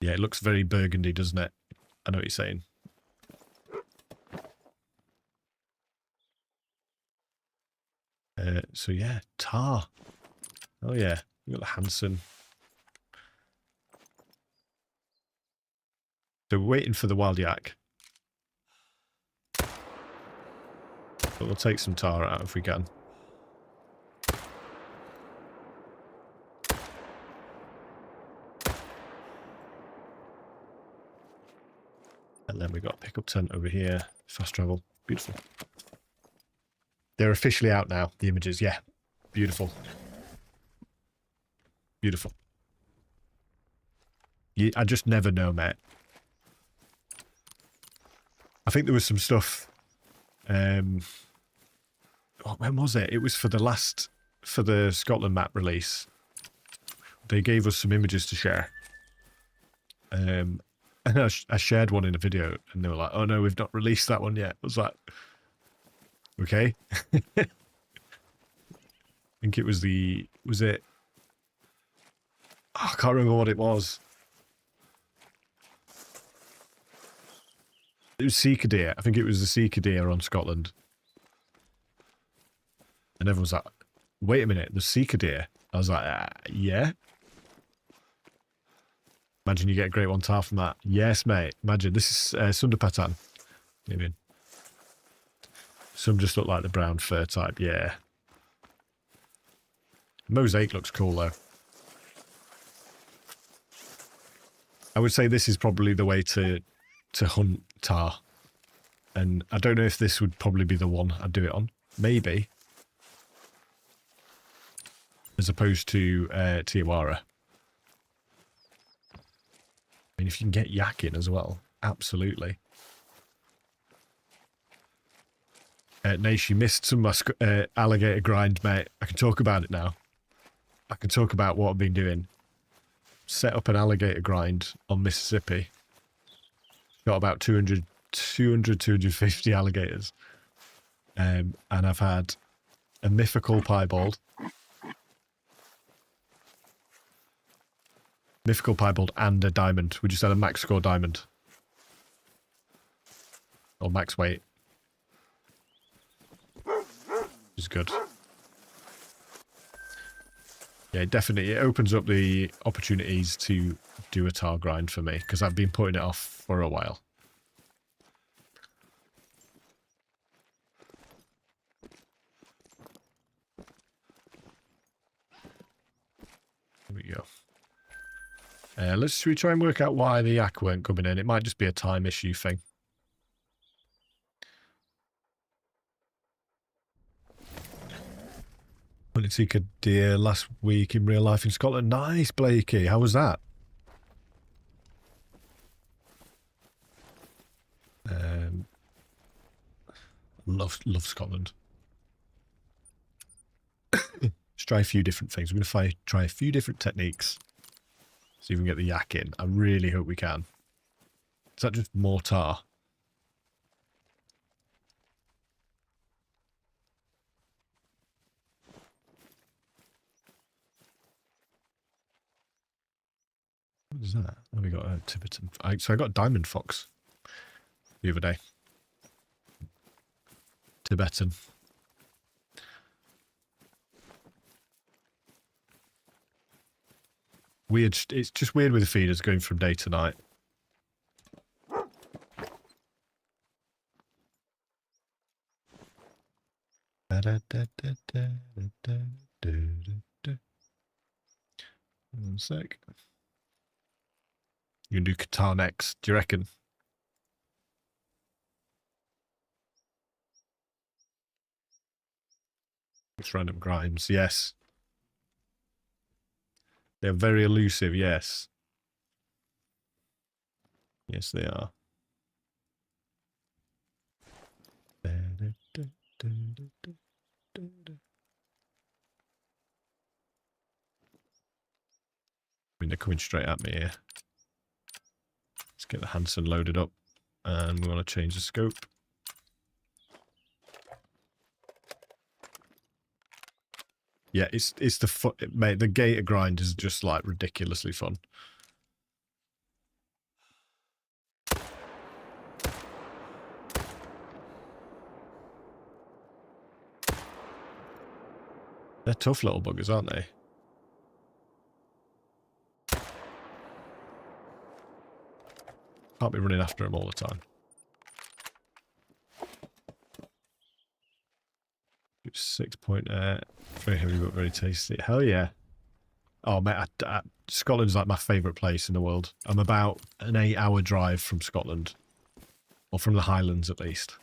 Yeah, it looks very burgundy, doesn't it? I know what you're saying. So yeah, tar. Oh yeah, we got the Hanson. So we're waiting for the wild yak. But we'll take some tar out if we can. And then we've got a pickup tent over here. Fast travel. Beautiful. They're officially out now, the images. Yeah. Beautiful. Beautiful. I just never know, mate. I think there was some stuff... when was it? It was for the Scotland map release. They gave us some images to share. And I shared one in a video, and they were like, "Oh no, we've not released that one yet." I was like, "Okay." I think it was was it? Oh, I can't remember what it was. It was Seeker Deer. I think it was the Seeker Deer on Scotland. And everyone's like, "Wait a minute, the Seeker Deer." I was like, "Yeah." Imagine you get a great one tar from that. Yes, mate. Imagine. This is Sunderpatan. Maybe. Some just look like the brown fur type. Yeah. Mosaic looks cool, though. I would say this is probably the way to hunt tar. And I don't know if this would probably be the one I'd do it on. Maybe. As opposed to Tiawara. I mean, if you can get yak in as well, absolutely. Nash, you missed some of my alligator grind, mate. I can talk about it now. I can talk about what I've been doing. Set up an alligator grind on Mississippi. Got about 250 alligators. And I've had a mythical piebald. Mythical piebald and a diamond. We just had a max score diamond. Or max weight. Which is good. Yeah, definitely. It opens up the opportunities to do a tar grind for me. Because I've been putting it off for a while. There we go. Should we try and work out why the yak weren't coming in? It might just be a time issue thing. Went to see a deer last week in real life in Scotland. Nice, Blakey. How was that? Love Scotland. Let's try a few different things. We're going to try a few different techniques. See if we can get the yak in. I really hope we can. Is that just more tar? What is that? Oh, we got a Tibetan. So I got diamond fox the other day. Tibetan. Weird. It's just weird with the feeders going from day to night. One sec. You can do Qatar next, do you reckon? It's random grimes, yes. They're very elusive, yes. Yes, they are. I mean, they're coming straight at me here. Let's get the Hanson loaded up. And we want to change the scope. Yeah, it's the fun, mate. The gator grind is just like ridiculously fun. They're tough little buggers, aren't they? Can't be running after them all the time. It's 6 point, very heavy but very tasty. Hell yeah. Oh, mate, Scotland's like my favourite place in the world. I'm about an 8-hour drive from Scotland. Or from the Highlands, at least.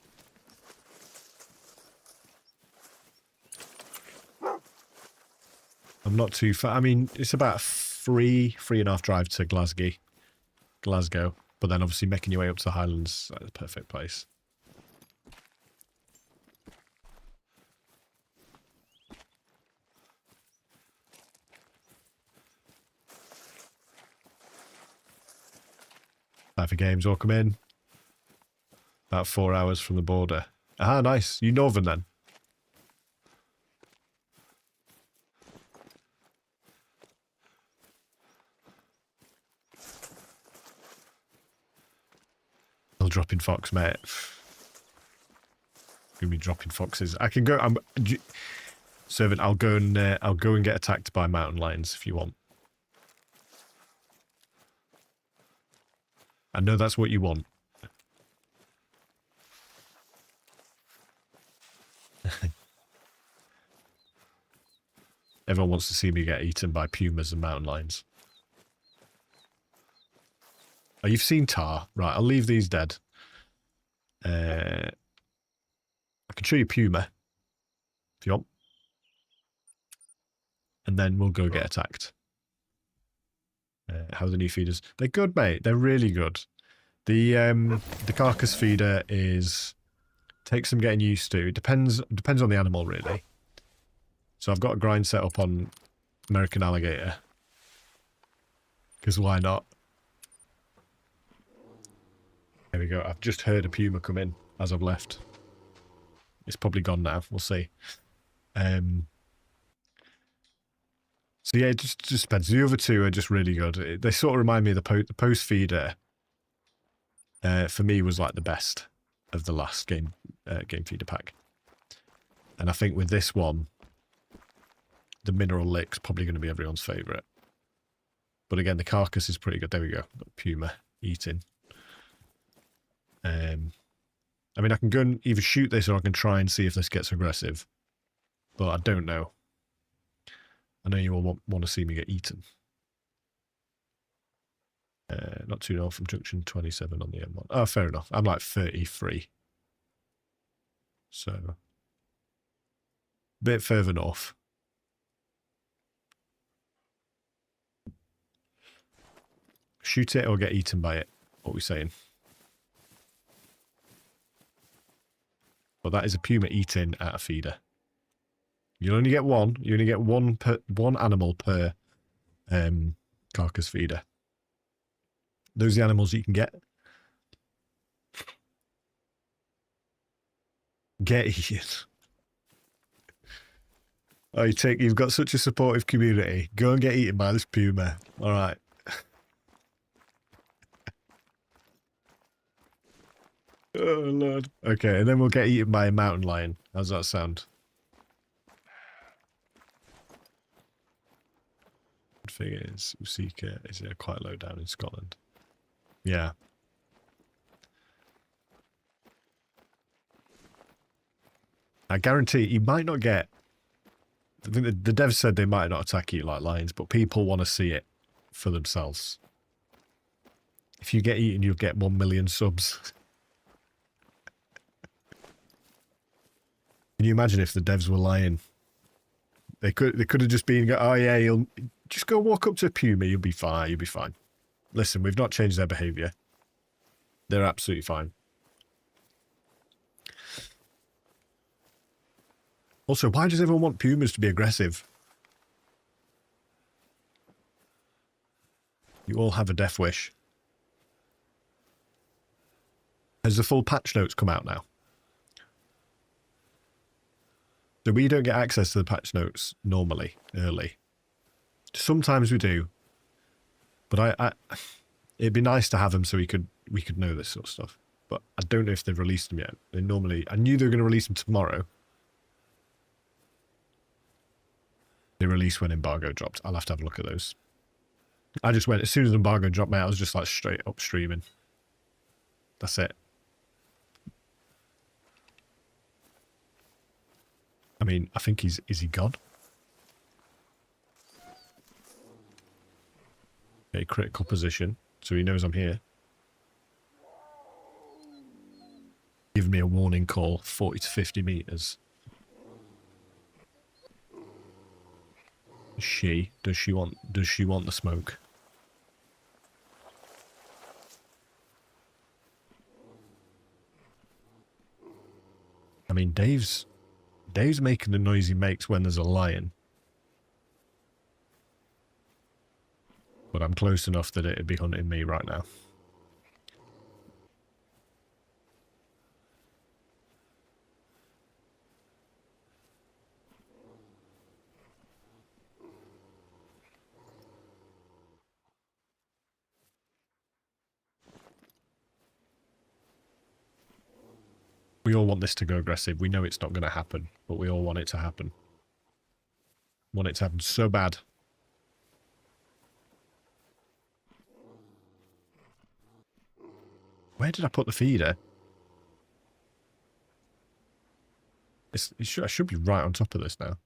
I'm not too far. I mean, it's about a 3.5 drive to Glasgow. But then obviously making your way up to the Highlands, that's the perfect place. Time for games all come in. About 4 hours from the border. Ah, nice. You northern then? Still dropping fox, mate. Gonna be dropping foxes. I can go. Servant. I'll go and get attacked by mountain lions if you want. I know that's what you want. Everyone wants to see me get eaten by pumas and mountain lions. Oh, you've seen Tar. Right, I'll leave these dead. I can show you puma if you want. And then we'll go get attacked. How are the new feeders? They're good, mate. They're really good. The carcass feeder takes some getting used to. It depends on the animal, really. So I've got a grind set up on American alligator. Because why not? There we go. I've just heard a puma come in as I've left. It's probably gone now. We'll see. So yeah, it just depends. The other two are just really good. They sort of remind me of the post feeder. For me, was like the best of the last game feeder pack. And I think with this one, the mineral lick's probably going to be everyone's favourite. But again, the carcass is pretty good. There we go. Got puma eating. I mean, I can go and either shoot this or I can try and see if this gets aggressive. But I don't know. I know you all want to see me get eaten. Not too north from junction 27 on the M1. Oh, fair enough. I'm like 33. So, a bit further north. Shoot it or get eaten by it. What are we saying? But that is a puma eating at a feeder. You'll only get one. You only get one animal per carcass feeder. Those are the animals you can get. Get eaten. Oh, you've got such a supportive community. Go and get eaten by this puma. All right. Oh, Lord. Okay, and then we'll get eaten by a mountain lion. How's that sound? The thing is, Usika is quite low down in Scotland. Yeah. I guarantee you might not get... I think the devs said they might not attack you like lions, but people want to see it for themselves. If you get eaten, you'll get 1 million subs. Can you imagine if the devs were lying? They could have just been, oh yeah, you'll just go walk up to Puma, you'll be fine, you'll be fine. Listen, we've not changed their behaviour. They're absolutely fine. Also, why does everyone want pumas to be aggressive? You all have a death wish. Has the full patch notes come out now? So we don't get access to the patch notes normally, early. Sometimes we do. But it'd be nice to have them so we could know this sort of stuff. But I don't know if they've released them yet. They normally, I knew they were going to release them tomorrow. They released when embargo dropped. I'll have to have a look at those. I just went, as soon as embargo dropped, mate, I was just like straight up streaming. That's it. I mean, I think is he gone? Okay, critical position, so he knows I'm here. Give me a warning call, 40 to 50 meters. Does she want the smoke? I mean, Dave's making the noise he makes when there's a lion. But I'm close enough that it'd be hunting me right now. We all want this to go aggressive. We know it's not going to happen, but we all want it to happen. Want it to happen so bad. Where did I put the feeder? I should be right on top of this now.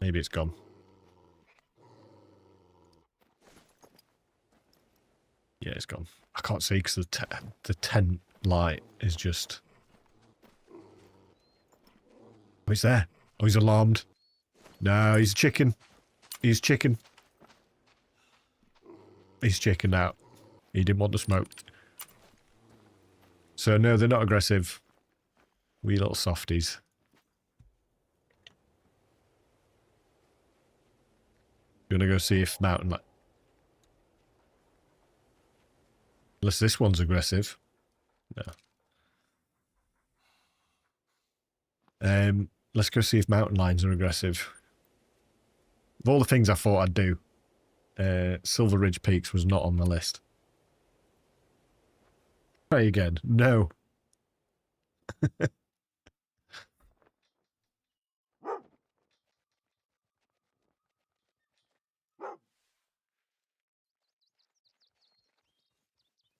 Maybe it's gone. Yeah, it's gone. I can't see because the tent light is just... Oh, he's there. Oh, he's alarmed. No, he's chicken. He's chicken. He's chicken out. He didn't want the smoke. So, no, they're not aggressive. Wee little softies. Gonna go see if mountain light... Unless this one's aggressive. No. Let's go see if mountain lions are aggressive. Of all the things I thought I'd do, Silver Ridge Peaks was not on the list. Try again. No.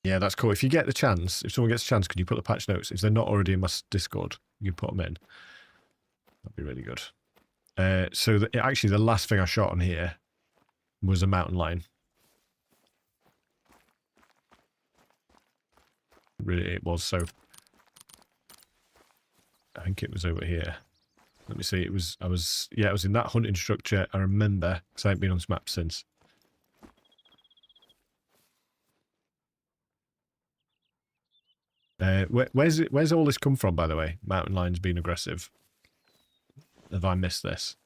Yeah, that's cool. If you get the chance, if someone gets a chance, could you put the patch notes? If they're not already in my Discord, you can put them in. That'd be really good. So actually, the last thing I shot on here was a mountain lion. Really, it was. So I think it was over here. Let me see. It was in that hunting structure. I remember because I haven't been on this map since. Where's all this come from, by the way? Mountain lions being aggressive. Have I missed this?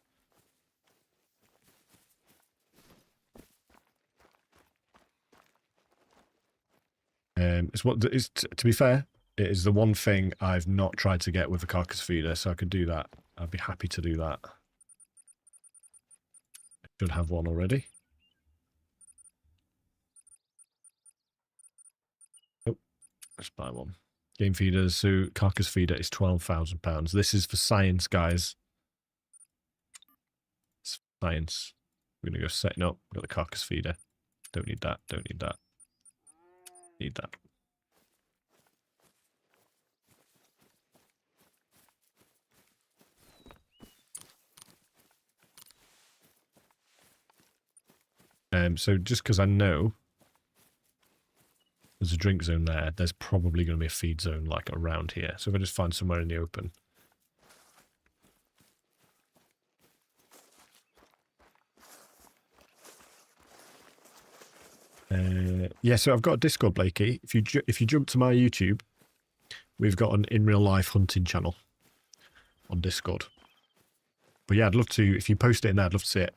To be fair, it is the one thing I've not tried to get with the carcass feeder, so I could do that. I'd be happy to do that. I should have one already. Oh, let's buy one. Game feeders, so carcass feeder is £12,000. This is for science, guys. It's science. We're going to go setting up. Got the carcass feeder. Don't need that. Don't need that. Need that. So just because I know There's a drink zone there. There's probably going to be a feed zone like around here. So if I just find somewhere in the open. Yeah, so I've got a Discord, Blakey. If you jump to my YouTube, we've got an in real life hunting channel on Discord. But yeah, I'd love to, if you post it in there, I'd love to see it.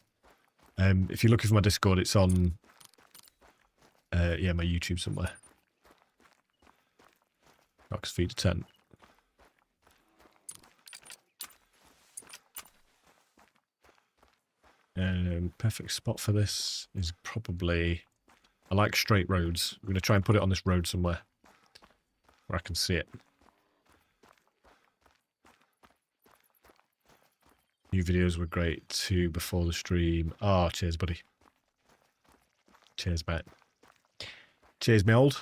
If you're looking for my Discord, it's on yeah, my YouTube somewhere. Carcass Feeder tent. Perfect spot for this is probably, I like straight roads. I'm going to try and put it on this road somewhere where I can see it. New videos were great too before the stream. Oh, cheers, buddy. Cheers, mate. Cheers, me old.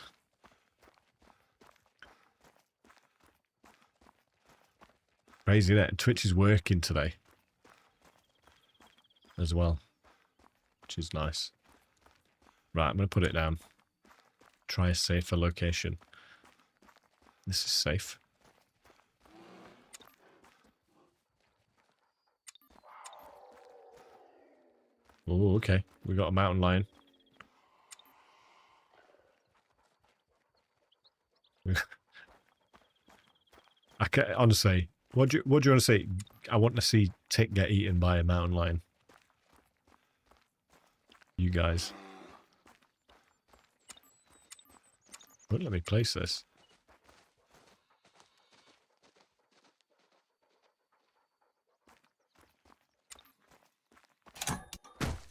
Crazy, that Twitch is working today as well, which is nice. Right, I'm going to put it down. Try a safer location. This is safe. Oh, okay. We got a mountain lion. I can't, honestly, what do you want to say? I want to see Tick get eaten by a mountain lion. You guys. Wouldn't let me place this.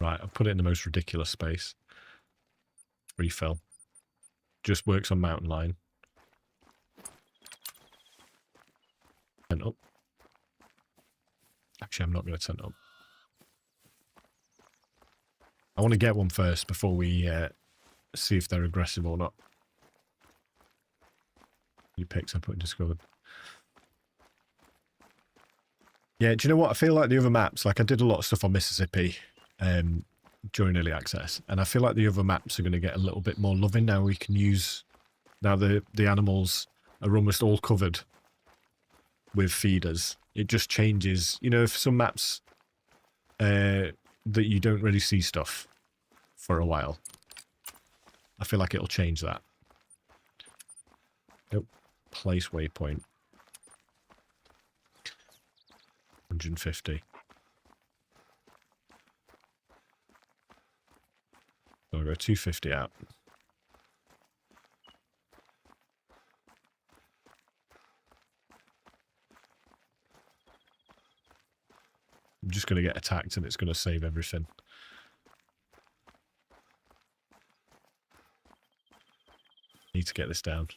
Right, I'll put it in the most ridiculous space. Refill. Just works on mountain lion. Tent up. Actually, I'm not going to tent up. I want to get one first before we see if they're aggressive or not. New pics I put in Discord. Yeah, do you know what? I feel like the other maps, like I did a lot of stuff on Mississippi during early access, and I feel like the other maps are going to get a little bit more loving now. We can use, now the animals are almost all covered with feeders. It just changes, you know, if some maps that you don't really see stuff for a while, I feel like it'll change that. Nope. Place waypoint. 150. So I'll go 250 out. I'm just going to get attacked and it's going to save everything. Need to get this down.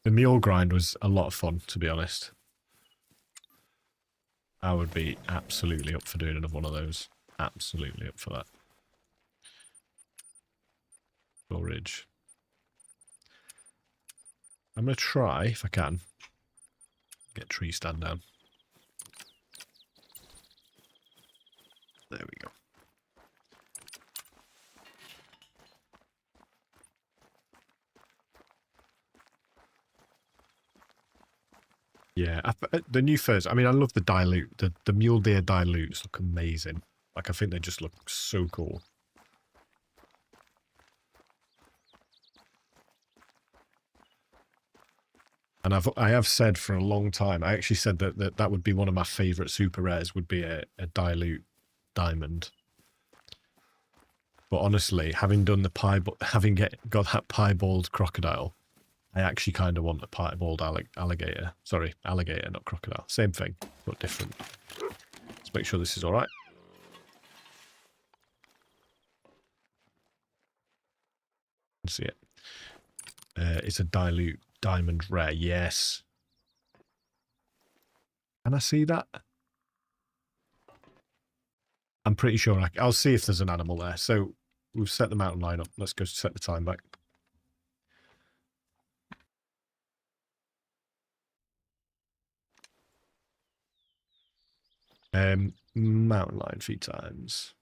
The mule grind was a lot of fun, to be honest. I would be absolutely up for doing another one of those. Absolutely up for that. Storage. I'm going to try, if I can, get tree stand down. There we go. Yeah, the new furs, I mean, I love the dilute. The mule deer dilutes look amazing. Like, I think they just look so cool. And I have said for a long time, I actually said that would be one of my favourite super rares, would be a dilute diamond. But honestly, having done the got that piebald crocodile, I actually kind of want a piebald alligator. Sorry, alligator, not crocodile. Same thing, but different. Let's make sure this is all right. See it. It's a dilute diamond rare. Yes. Can I see that? I'm pretty sure I'll see if there's an animal there. So we've set the mountain line up. Let's go set the time back. Mountain line feed times.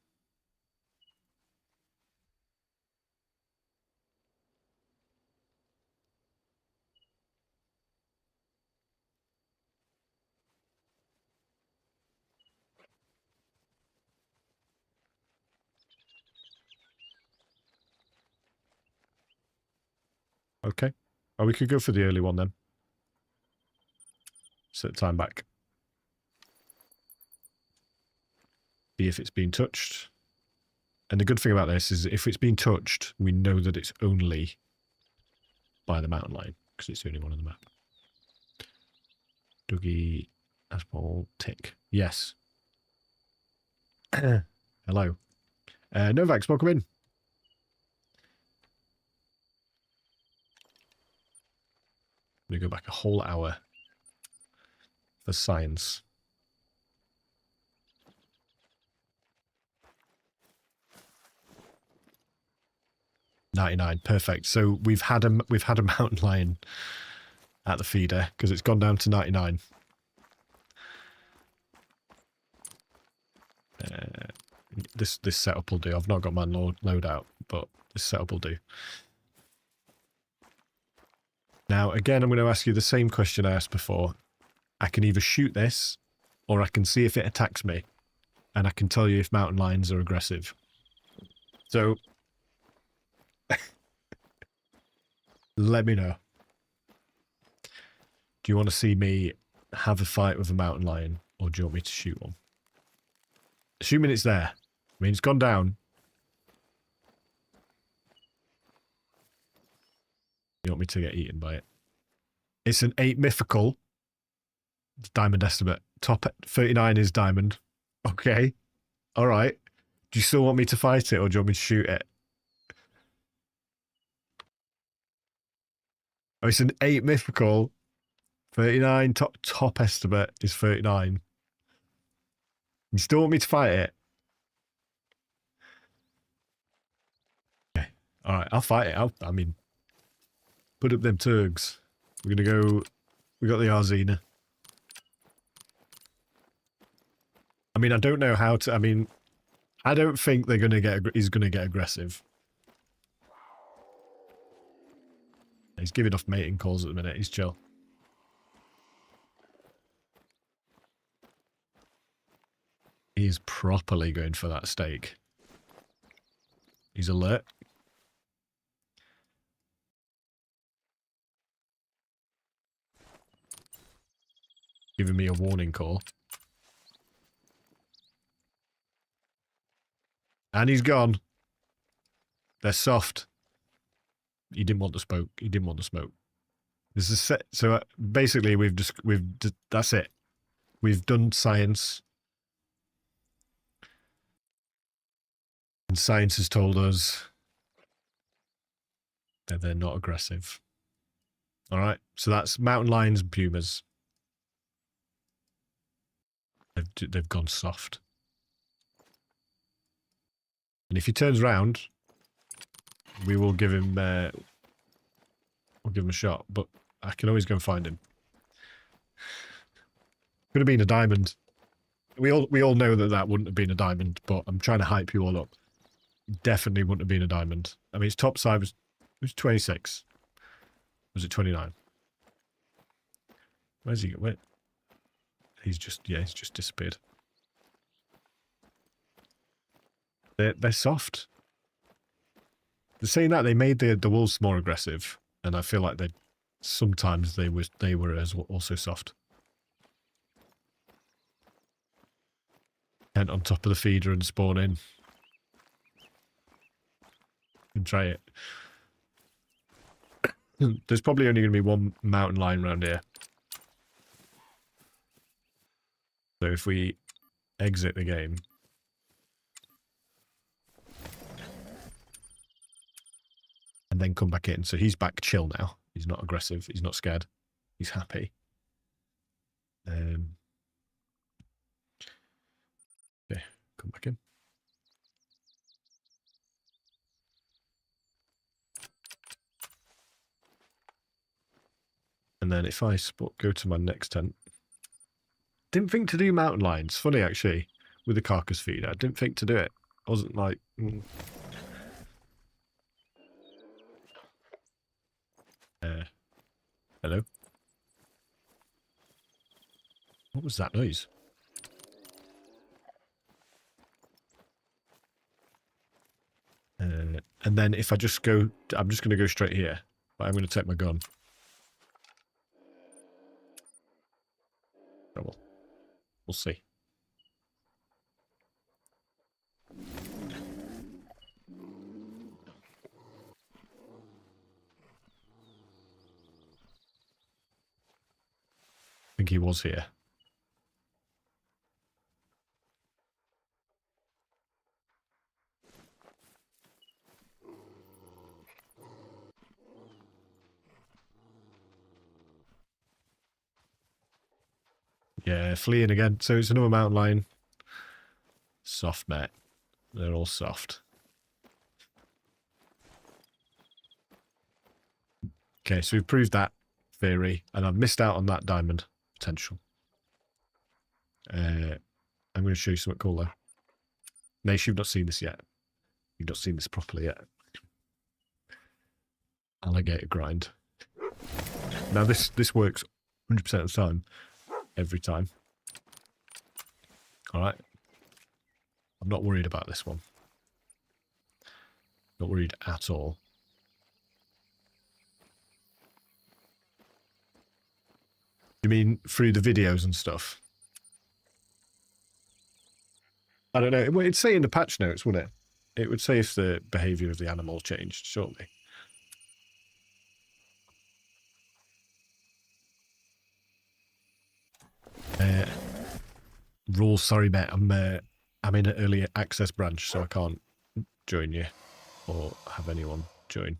Okay. Oh, we could go for the early one then. Set time back. See if it's been touched. And the good thing about this is if it's been touched, we know that it's only by the mountain lion, because it's the only one on the map. Dougie, Asphalt, Tick. Yes. Hello. Novax, welcome in. We go back a whole hour for science. $99, perfect. So we've had a mountain lion at the feeder because it's gone down to 99. This setup will do. I've not got my load out, but this setup will do. Now, again, I'm going to ask you the same question I asked before. I can either shoot this, or I can see if it attacks me, and I can tell you if mountain lions are aggressive. So, let me know. Do you want to see me have a fight with a mountain lion, or do you want me to shoot one? Assuming it's there. I mean, it's gone down. You want me to get eaten by it? It's an 8 mythical. It's diamond estimate. Top 39 is diamond. Okay. All right. Do you still want me to fight it, or do you want me to shoot it? Oh, it's an 8 mythical. 39. Top estimate is 39. You still want me to fight it? Okay. All right. I'll fight it. I mean, put up them turgs. We're going to go... We got the Arzina. I mean, I don't know how to... I mean, I don't think they're going to get... He's going to get aggressive. He's giving off mating calls at the minute. He's chill. He's properly going for that steak. He's alert. Giving me a warning call. And he's gone. They're soft. He didn't want the smoke. He didn't want the smoke. This is set. So basically, that's it. We've done science. And science has told us that they're not aggressive. All right. So that's mountain lions and pumas. They've gone soft. And if he turns around, we will give him we'll give him a shot, but I can always go and find him. Could have been a diamond. We all know that wouldn't have been a diamond, but I'm trying to hype you all up. Definitely wouldn't have been a diamond. I mean, its top side was 26. Was it 29? Where's he? Where? He's just disappeared. They're soft. They're saying that they made the wolves more aggressive, and I feel like sometimes they were also soft. And on top of the feeder and spawn in. And try it. There's probably only going to be one mountain lion around here. So if we exit the game. And then come back in. So he's back chill now. He's not aggressive. He's not scared. He's happy. Okay, come back in. And then if I go to my next tent. Didn't think to do mountain lions. Funny, actually, with the carcass feeder. I didn't think to do it. I wasn't like... hello? What was that noise? And then if I just go... I'm just going to go straight here. But I'm going to take my gun. Oh, well. We'll see. I think he was here. Yeah, fleeing again. So it's another mountain lion. Soft, mate. They're all soft. Okay, so we've proved that theory, and I've missed out on that diamond potential. I'm going to show you something cool, though. Nash, you've not seen this yet. You've not seen this properly yet. Alligator grind. Now, this works 100% of the time. Every time. Alright. I'm not worried about this one. Not worried at all. You mean through the videos and stuff? I don't know. It'd say in the patch notes, wouldn't it? It would say if the behaviour of the animal changed, shortly. Rules, sorry, mate. I'm in an early access branch, so I can't join you or have anyone join.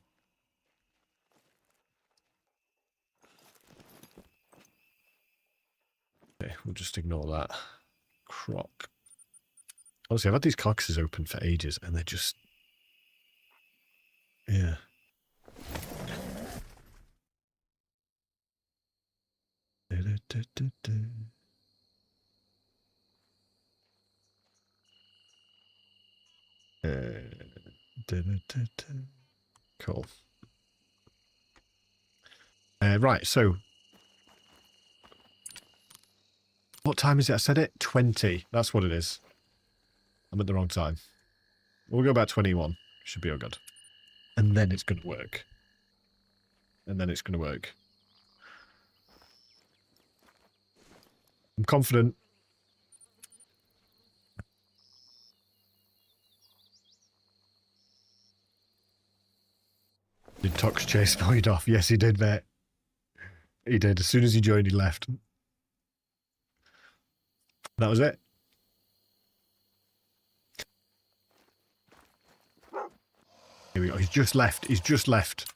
Okay, we'll just ignore that. Croc. Honestly, I've had these carcasses open for ages, and they're just... Yeah. Cool. Right, so... What time is it? I said it? 20. That's what it is. I'm at the wrong time. We'll go about 21. Should be all good. And then it's going to work. And then it's going to work. I'm confident. Did Tox chase Void off? Yes, he did, mate. He did. As soon as he joined, he left. That was it. Here we go. He's just left. He's just left.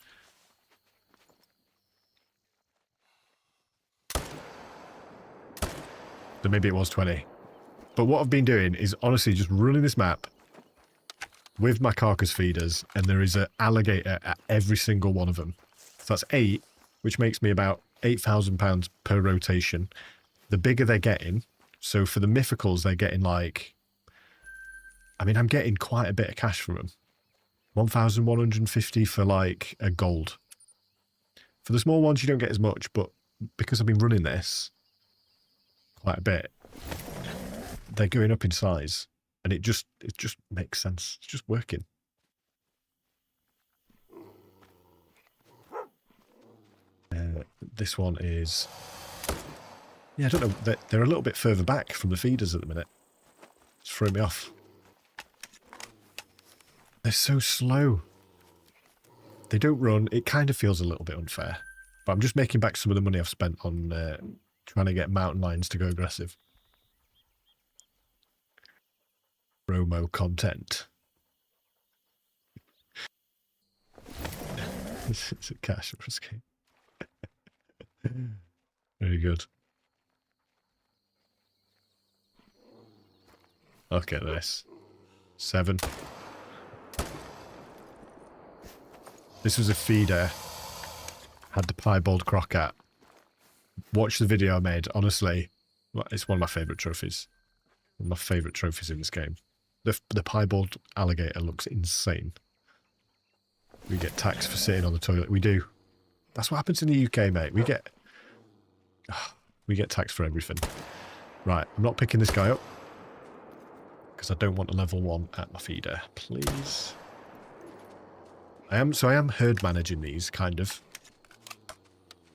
So maybe it was 20. But what I've been doing is honestly just running this map with my carcass feeders, and there is an alligator at every single one of them. So that's 8, which makes me about £8,000 per rotation. The bigger they're getting, so for the mythicals, they're getting like... I mean, I'm getting quite a bit of cash from them. 1,150 for like a gold. For the small ones, you don't get as much, but because I've been running this quite a bit, they're going up in size, and it just makes sense. It's just working. This one is, yeah, I don't know. They're a little bit further back from the feeders at the minute. It's throwing me off. They're so slow. They don't run. It kind of feels a little bit unfair, but I'm just making back some of the money I've spent on trying to get mountain lions to go aggressive. Promo content. It's a cash escape. Very good. Look at this. 7. This was a feeder. Had the piebald crocat. Watch the video I made. Honestly, it's one of my favourite trophies. One of my favourite trophies in this game. The piebald alligator looks insane. We get taxed for sitting on the toilet. We do. That's what happens in the UK, mate. We get taxed for everything. Right, I'm not picking this guy up because I don't want a level 1 at my feeder, please. I am herd managing these, kind of.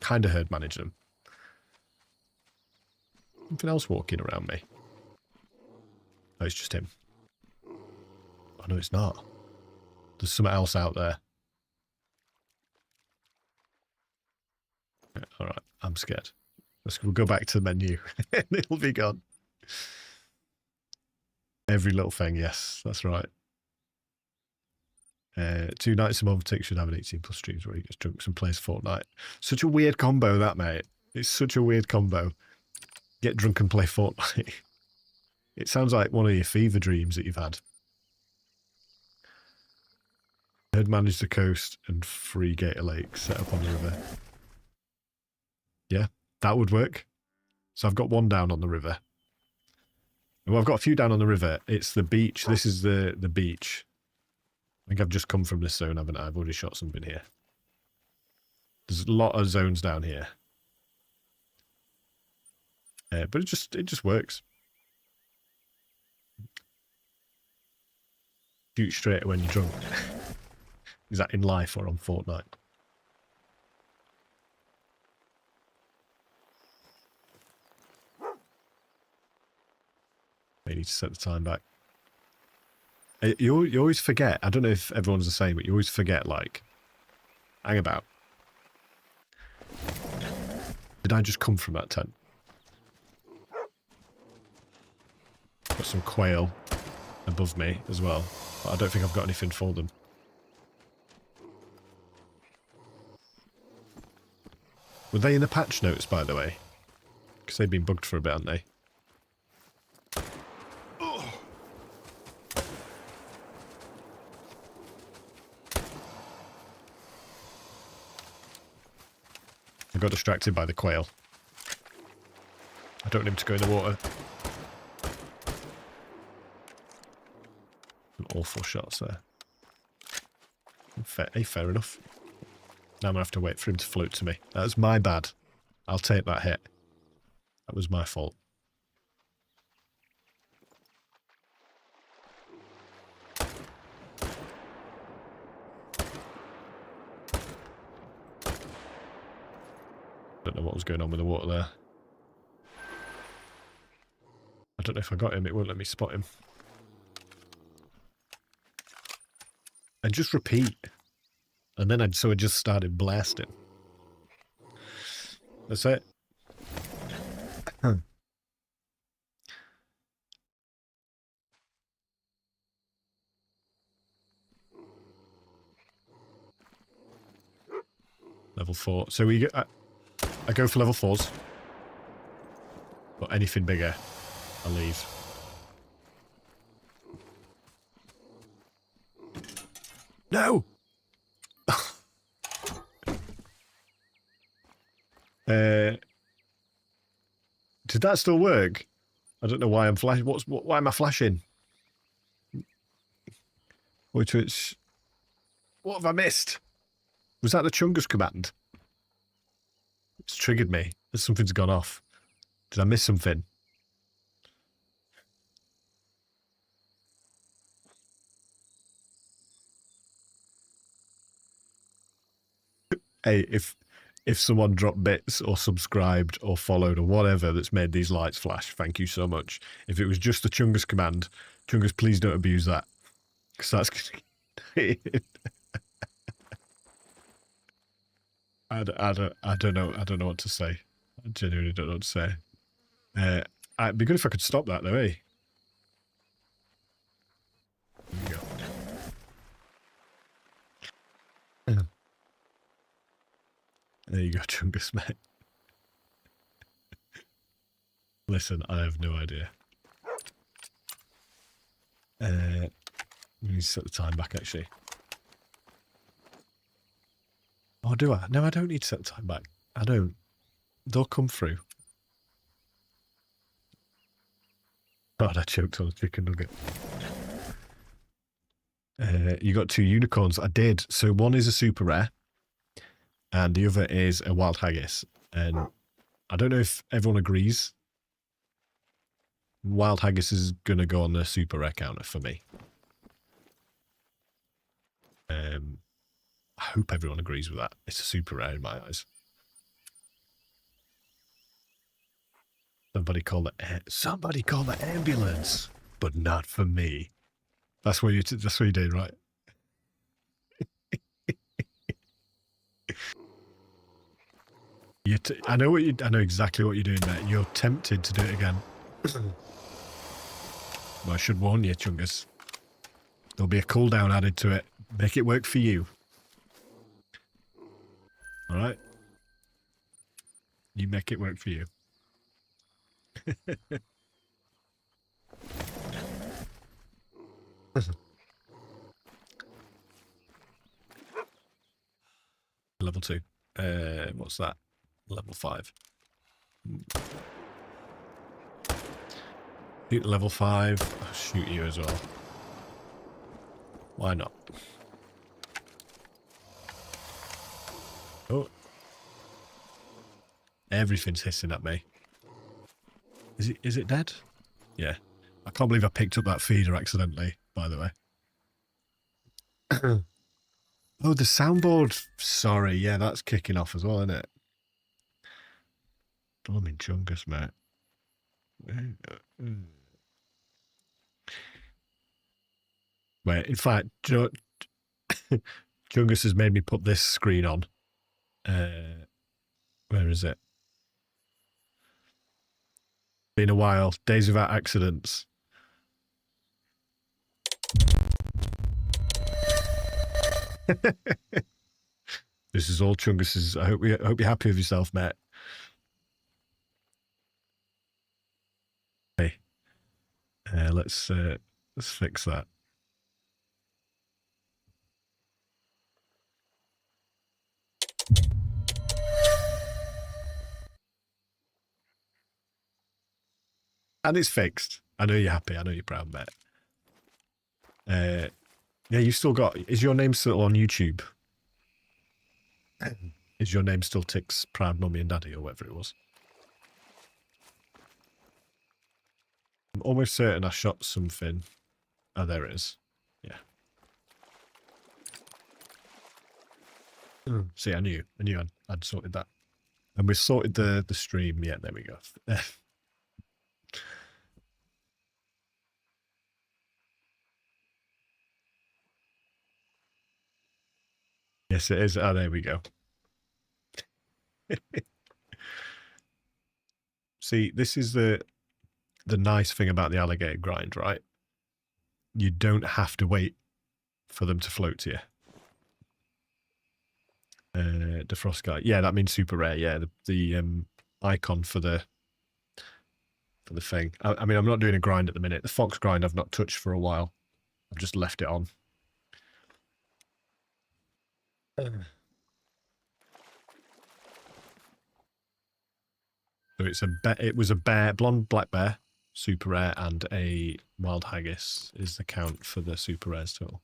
kind of herd manage them. Something else walking around me. Oh, it's just him. Oh, no, it's not. There's something else out there. All right, I'm scared. We'll go back to the menu. It'll be gone. Every little thing, yes, that's right. 2 nights a month, Tick should have an 18+ streams where he gets drunk and plays Fortnite. Such a weird combo, that, mate. It's such a weird combo. Get drunk and play Fortnite. It sounds like one of your fever dreams that you've had. Herd manage the coast and free Gator Lake set up on the river. Yeah, that would work. So I've got one down on the river. Well, I've got a few down on the river. It's the beach. This is the beach. I think I've just come from this zone, haven't I? I've already shot something here. There's a lot of zones down here. But it just works. Shoot straight when you're drunk. Is that in life or on Fortnite? I need to set the time back. You always forget. I don't know if everyone's the same, but you always forget, like, hang about. Did I just come from that tent? Got some quail above me as well, but I don't think I've got anything for them. Were they in the patch notes, by the way? Because they've been bugged for a bit, haven't they? I got distracted by the quail. I don't want him to go in the water. Some awful shots there. Fair enough. Now I'm going to have to wait for him to float to me. That was my bad. I'll take that hit. That was my fault. Don't know what was going on with the water there. I don't know if I got him. It won't let me spot him. And just repeat. And then I just started blasting. That's it. Level 4. So we get... I go for level 4s. But anything bigger, I leave. No! Did that still work? I don't know why I'm flashing. Why am I flashing? What have I missed? Was that the Chungus command? It's triggered me. Something's gone off. Did I miss something? Hey, if someone dropped bits or subscribed or followed or whatever that's made these lights flash, thank you so much. If it was just the Chungus command, Chungus, please don't abuse that. Because that's I don't know what to say. I genuinely don't know what to say. It'd be good if I could stop that though, eh? There you go. There you go, Chungus, mate. Listen, I have no idea. We need to set the time back, actually. Oh, do I? No, I don't need to set the time back. I don't. They'll come through. God, I choked on a chicken nugget. You got 2 unicorns. I did. So one is a super rare. And the other is a wild haggis. And I don't know if everyone agrees. Wild haggis is going to go on the super rare counter for me. I hope everyone agrees with that. It's a super rare in my eyes. Somebody call the ambulance, but not for me. That's what you did, right? I know exactly what you're doing, mate. You're tempted to do it again. Well, I should warn you, Chungus. There'll be a cooldown added to it. Make it work for you. All right. You make it work for you. Level 2. What's that? Level 5. Shoot level 5. I'll shoot you as well. Why not? Oh. Everything's hissing at me. Is it dead? Yeah. I can't believe I picked up that feeder accidentally, by the way. Oh, the soundboard. Sorry, yeah, that's kicking off as well, isn't it? Blooming Chungus, mate. Wait, in fact, Chungus has made me put this screen on. Where is it? Been a while. Days without accidents. This is all Chungus's. I hope you're happy with yourself, mate. Hey, let's fix that. And it's fixed. I know you're happy. I know you're proud, mate. Yeah, you still got... Is your name still on YouTube? Is your name still Tick's Proud Mummy and Daddy or whatever it was? I'm almost certain I shot something. Oh, there it is. Yeah. See, I knew I'd sorted that. And we sorted the stream. Yeah, there we go. Yes, it is. Oh, there we go. See, this is the nice thing about the alligator grind, right? You don't have to wait for them to float to you. Defrost guy. Yeah, that means super rare. Yeah, the icon for the thing. I mean, I'm not doing a grind at the minute. The fox grind I've not touched for a while. I've just left it on. So it was a bear, blonde black bear, super rare, and a wild haggis is the count for the super rares total.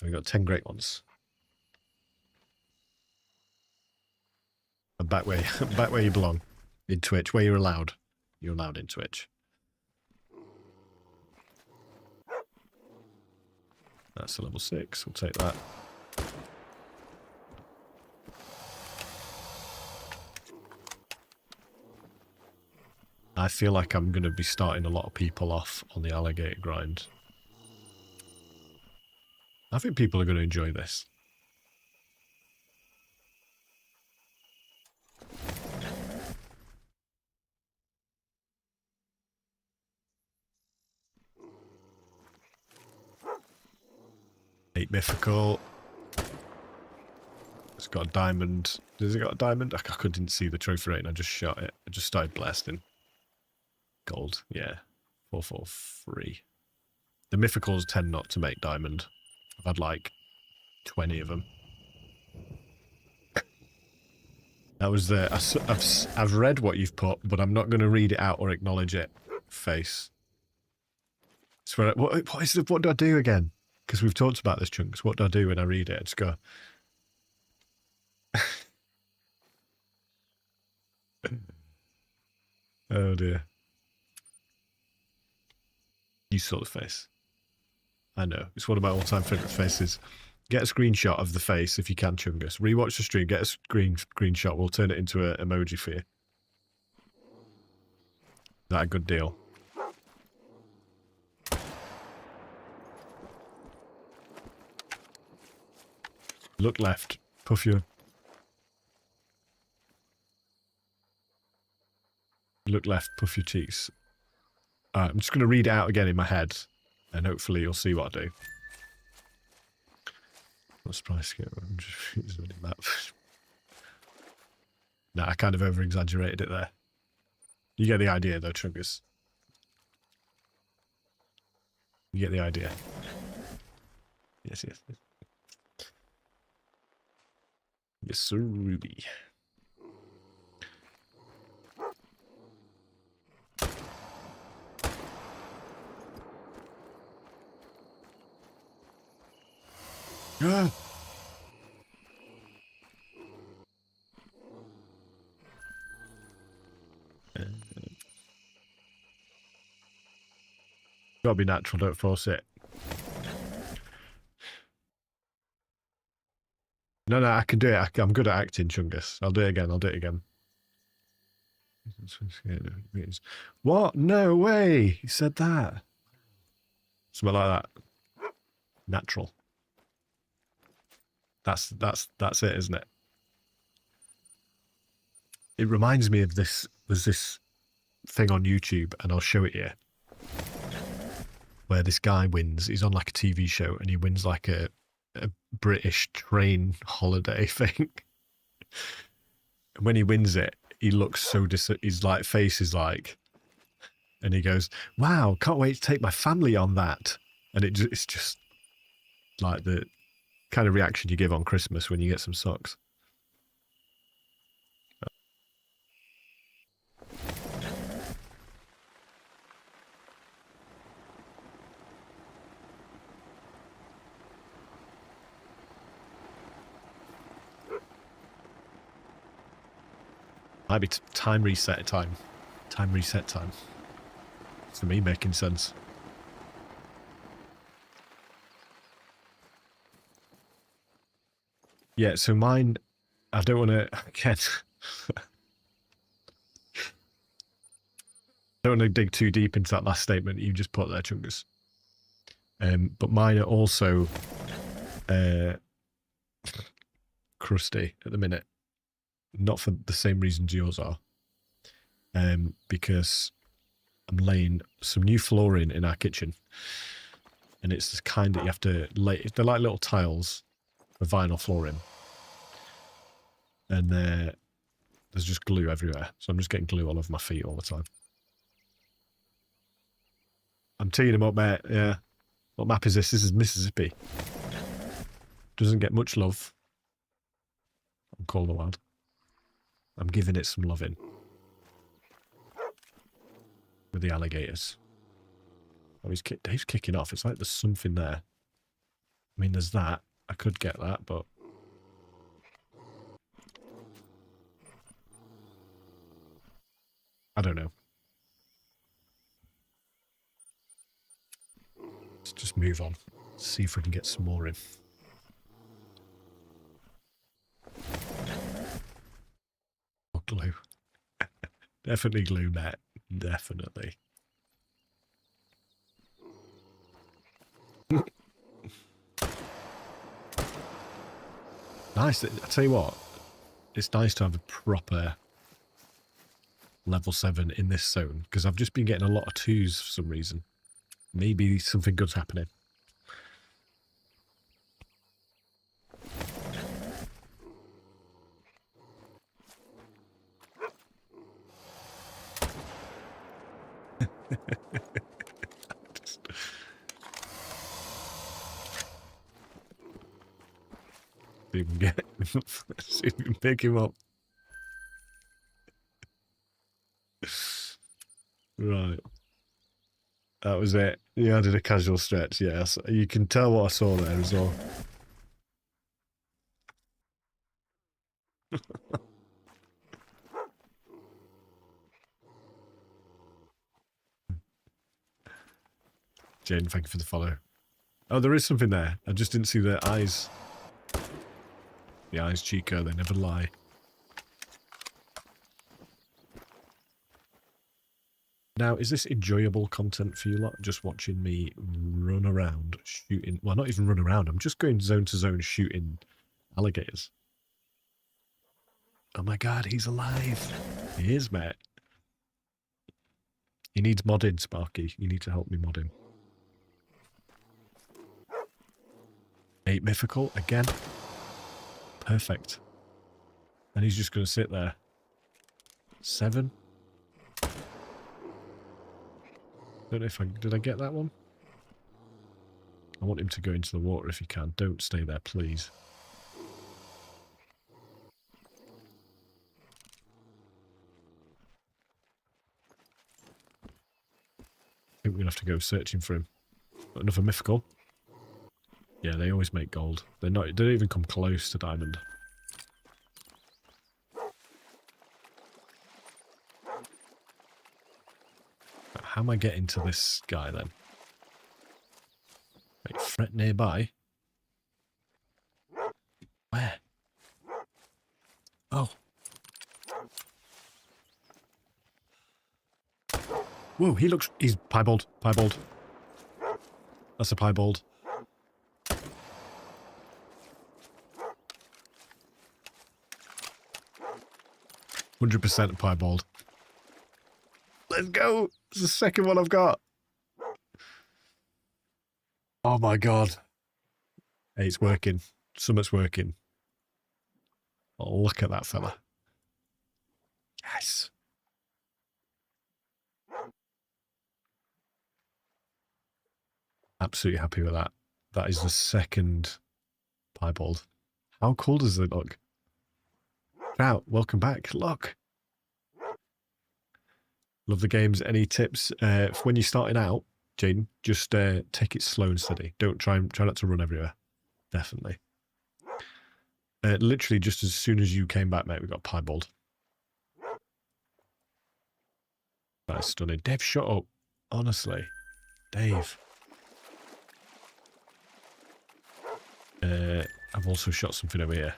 We got 10 great ones. And back where you belong, in Twitch, where you're allowed. You're allowed in Twitch. That's a level 6. We'll take that. I feel like I'm going to be starting a lot of people off on the alligator grind. I think people are going to enjoy this. Eight mythical. It's got a diamond. Does it got a diamond? I couldn't see the trophy rate and I just shot it. I just started blasting. Gold, yeah. 443. The mythicals tend not to make diamond. I've had like 20 of them. That was the... I've read what you've put, but I'm not going to read it out or acknowledge it. Face. Swear, what do I do again? Because we've talked about this, Chunks. What do I do when I read it? I just go... Oh dear. You saw the face. I know. It's one of my all-time favourite faces. Get a screenshot of the face if you can, Chungus. Rewatch the stream. Get a screenshot. We'll turn it into an emoji for you. that a good deal? Look left. Puff your... Look left. Puff your cheeks. I'm just going to read it out again in my head. And hopefully you'll see what I do. Not surprised to get a map. Nah, I kind of over-exaggerated it there. You get the idea though, Chungus. You get the idea. Yes, yes, yes. Yes, sir, Ruby. Ah. Gotta be natural, don't force it. No, I can do it. I'm good at acting, Chungus. I'll do it again. What? No way! He said that. Something like that. Natural. That's it, isn't it? It reminds me of this. There's this thing on YouTube, and I'll show it here, where this guy wins. He's on like a TV show, and he wins like a British train holiday thing. And when he wins it, he looks so his like face is like, and he goes, "Wow, can't wait to take my family on that." And it's just like the kind of reaction you give on Christmas when you get some socks. Might be time reset time. Time reset time. It's for me making sense. Yeah, so mine, I don't want to, again, don't want to dig too deep into that last statement you just put there, Chungus. But mine are also crusty at the minute. Not for the same reasons yours are. Because I'm laying some new flooring in our kitchen. And it's the kind that you have to lay, they're like little tiles of vinyl flooring. And there's just glue everywhere. So I'm just getting glue all over my feet all the time. I'm teeing them up, mate. Yeah. What map is this? This is Mississippi. Doesn't get much love. I'm calling the wild. I'm giving it some loving. With the alligators. Oh, Dave's kicking off. It's like there's something there. I mean, there's that. I could get that, but... I don't know. Let's just move on. See if we can get some more in. Oh, glue. Definitely glue, Matt. Definitely. Nice. I tell you what, it's nice to have a proper level 7 in this zone, because I've just been getting a lot of 2s for some reason. Maybe something good's happening. See if we can get see if we can pick him up. Right. That was it. You added a casual stretch, yes. You can tell what I saw there as well. Jane, thank you for the follow. Oh, there is something there. I just didn't see the eyes. The eyes, Chico, they never lie. Now, is this enjoyable content for you lot? Just watching me run around shooting... Well, not even run around. I'm just going zone to zone shooting alligators. Oh my god, he's alive. He is, mate. He needs modding, Sparky. You need to help me mod him. 8 mythical again. Perfect. And he's just going to sit there. 7. Don't know if I... Did I get that one? I want him to go into the water if he can. Don't stay there, please. I think we're going to have to go searching for him. Another mythical. Yeah, they always make gold. They don't even come close to diamond. How am I getting to this guy then? Wait, threat nearby? Where? Oh. Whoa, he's piebald. Piebald. That's a piebald. 100% piebald. Let's go. It's the second one I've got. Oh my god. Hey, it's working. Something's working. Oh, look at that fella. Yes. Absolutely happy with that. That is the second piebald. How cool does it look? Trout, welcome back. Look. Love the games. Any tips for when you're starting out, Jaden? Just take it slow and steady. Don't try not to run everywhere. Definitely. Literally, just as soon as you came back, mate, we got piebald. That is stunning. Dave, shut up. Honestly. Dave. I've also shot something over here.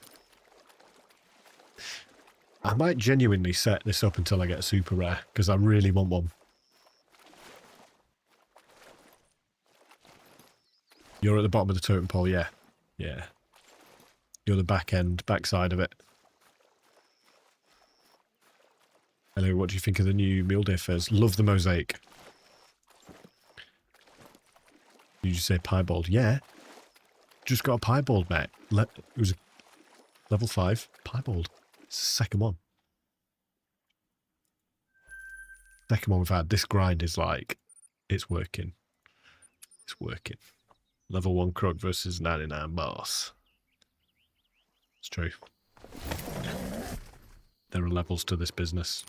I might genuinely set this up until I get a super rare, because I really want one. You're at the bottom of the totem pole, yeah. Yeah. You're the backside of it. Hello, what do you think of the new mule deer furs? Love the mosaic. Did you say piebald? Yeah. Just got a piebald, mate. It was a level 5 piebald. It's the second one. Second one we've had. This grind is like, it's working. It's working. Level 1 crook versus 99 boss. It's true. There are levels to this business.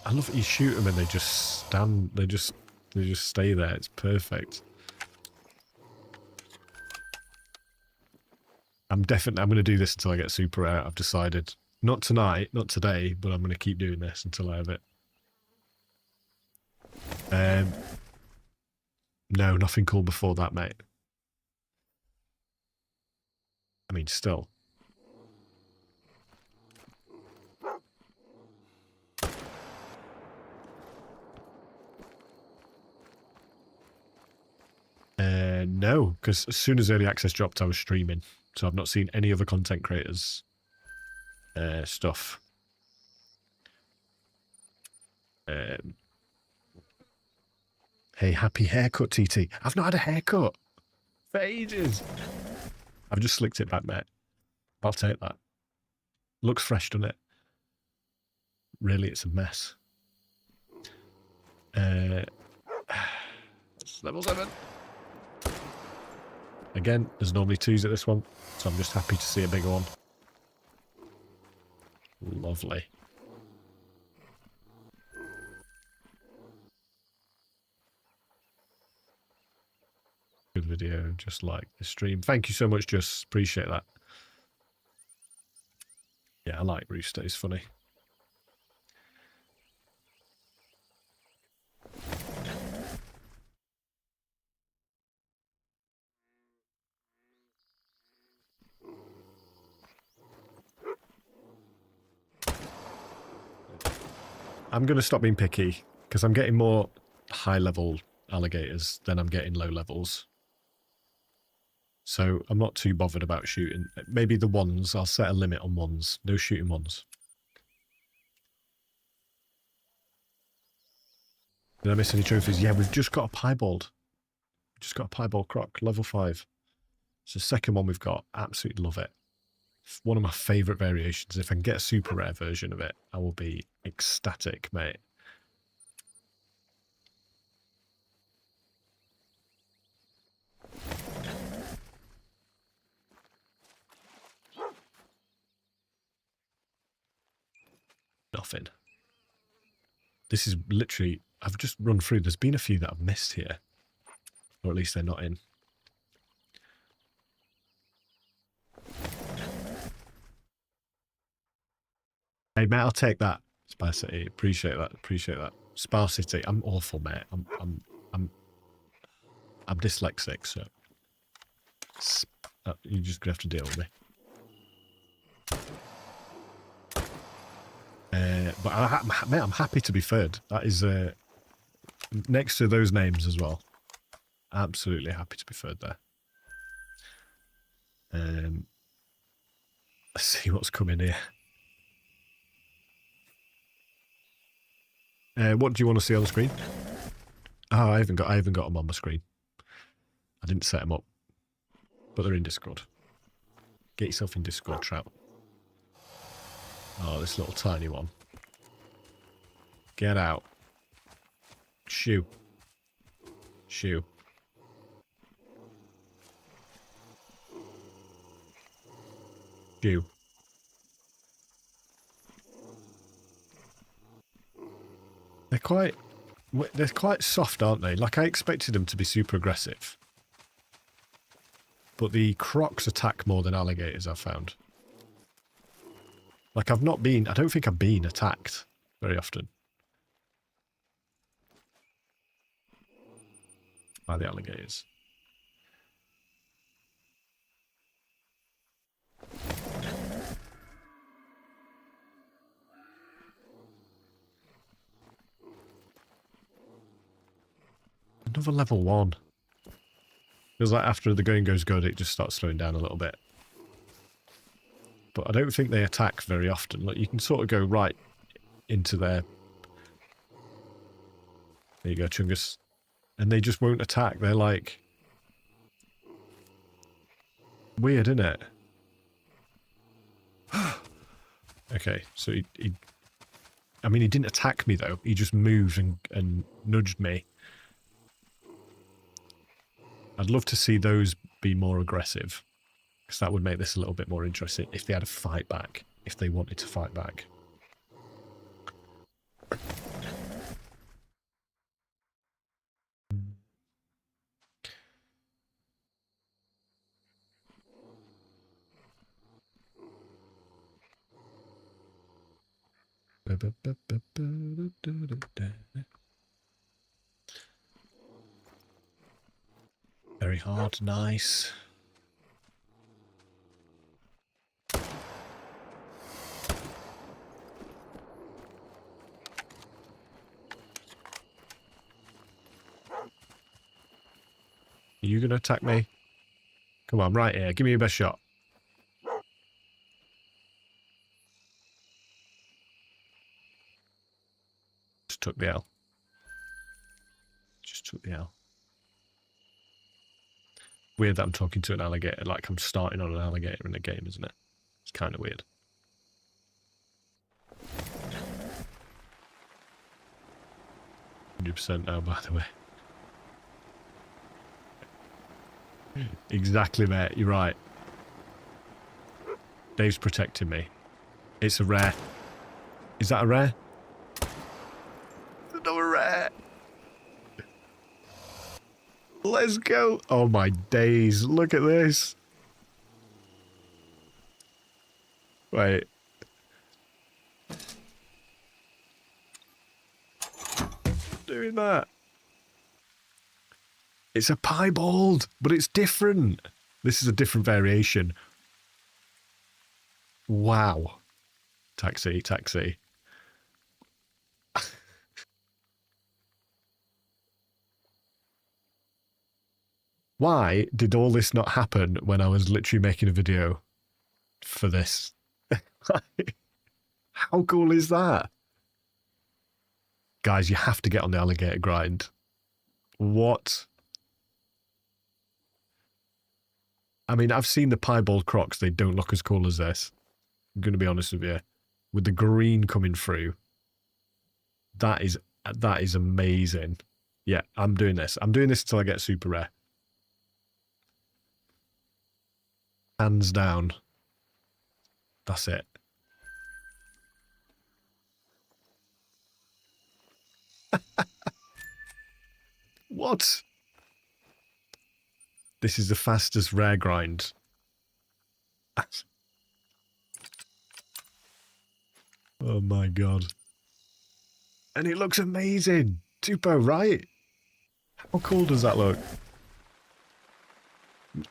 I love that you shoot them and they just stand, they just stay there. It's perfect. I'm going to do this until I get super out. I've decided. Not tonight, not today, but I'm going to keep doing this until I have it. No, nothing cool before that, mate. I mean, still. No, because as soon as early access dropped, I was streaming. So I've not seen any other content creators stuff. Hey, happy haircut, TT. I've not had a haircut for ages. I've just slicked it back, mate. I'll take that. Looks fresh, doesn't it? Really, it's a mess. It's level 7. Again, there's normally 2s at this one, so I'm just happy to see a bigger one. Lovely. Good video, just like the stream. Thank you so much, Just. Appreciate that. Yeah, I like Rooster. He's funny. I'm going to stop being picky because I'm getting more high-level alligators than I'm getting low levels. So I'm not too bothered about shooting. Maybe the ones, I'll set a limit on ones. No shooting ones. Did I miss any trophies? Yeah, we've just got a piebald. Just got a piebald croc, level 5. It's the second one we've got. Absolutely love it. It's one of my favourite variations. If I can get a super rare version of it, I will be ecstatic, mate. Nothing. This is literally, I've just run through. There's been a few that I've missed here. Or at least they're not in. Hey, mate, I'll take that. Sparsity. Appreciate that. Appreciate that. Sparsity. I'm awful, mate. I'm dyslexic, so you're just gonna have to deal with me. But mate, I'm happy to be third. That is next to those names as well. Absolutely happy to be third there. Let's see what's coming here. What do you want to see on the screen? Oh, I haven't got them on my screen. I didn't set them up, but they're in Discord. Get yourself in Discord, Trout. Oh, this little tiny one. Get out. Shoo. Shoo. Shoo. They're quite soft, aren't they? Like, I expected them to be super aggressive. But the crocs attack more than alligators, I've found. Like, I don't think I've been attacked very often by the alligators. Another level 1. Feels like after the going goes good, it just starts slowing down a little bit. But I don't think they attack very often. Like, you can sort of go right into their... There you go, Chungus. And they just won't attack. They're like... Weird, isn't it? Okay, so he... I mean, he didn't attack me, though. He just moved and nudged me. I'd love to see those be more aggressive, because that would make this a little bit more interesting if they had a fight back, if they wanted to fight back. Very hard, nice. Are you going to attack me? Come on, right here. Give me your best shot. Just took the L. Just took the L. Weird that I'm talking to an alligator like I'm starting on an alligator in a game, isn't it? It's kind of weird. %100% now, by the way. Exactly, mate. You're right. Dave's protecting me. It's a rare. Is that a rare? It's another rare. Let's go. Oh my days. Look at this. Wait. Doing that. It's a piebald, but it's different. This is a different variation. Wow. Taxi, taxi. Why did all this not happen when I was literally making a video for this? How cool is that? Guys, you have to get on the alligator grind. What? I mean, I've seen the piebald crocs. They don't look as cool as this. I'm going to be honest with you. With the green coming through. That is amazing. Yeah, I'm doing this. I'm doing this until I get super rare. Hands down. That's it. What? This is the fastest rare grind. Oh my god. And it looks amazing. Tupo, right? How cool does that look?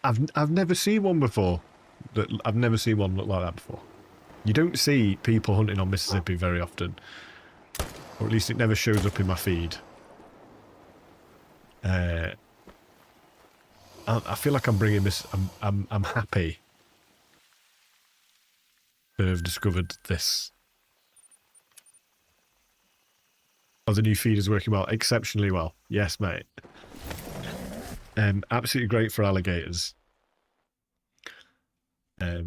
I've never seen one before. I've never seen one look like that before. You don't see people hunting on Mississippi very often. Or at least it never shows up in my feed. I feel like I'm bringing this. I'm happy to have discovered this. Oh, the new feed is working well, exceptionally well. Yes, mate. Absolutely great for alligators. I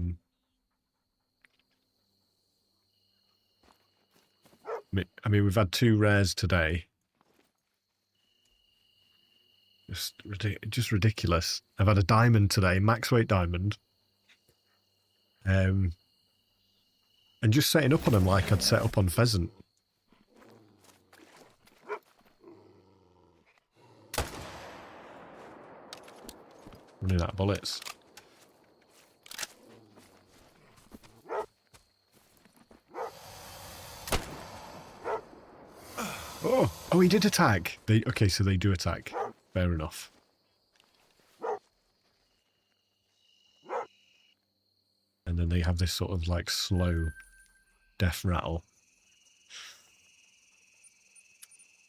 mean, we've had 2 rares today. Just ridiculous. I've had a diamond today, max weight diamond. And just setting up on them like I'd set up on pheasant. Running out of bullets. Oh, he did attack. Okay, so they do attack. Fair enough. And then they have this sort of like slow death rattle.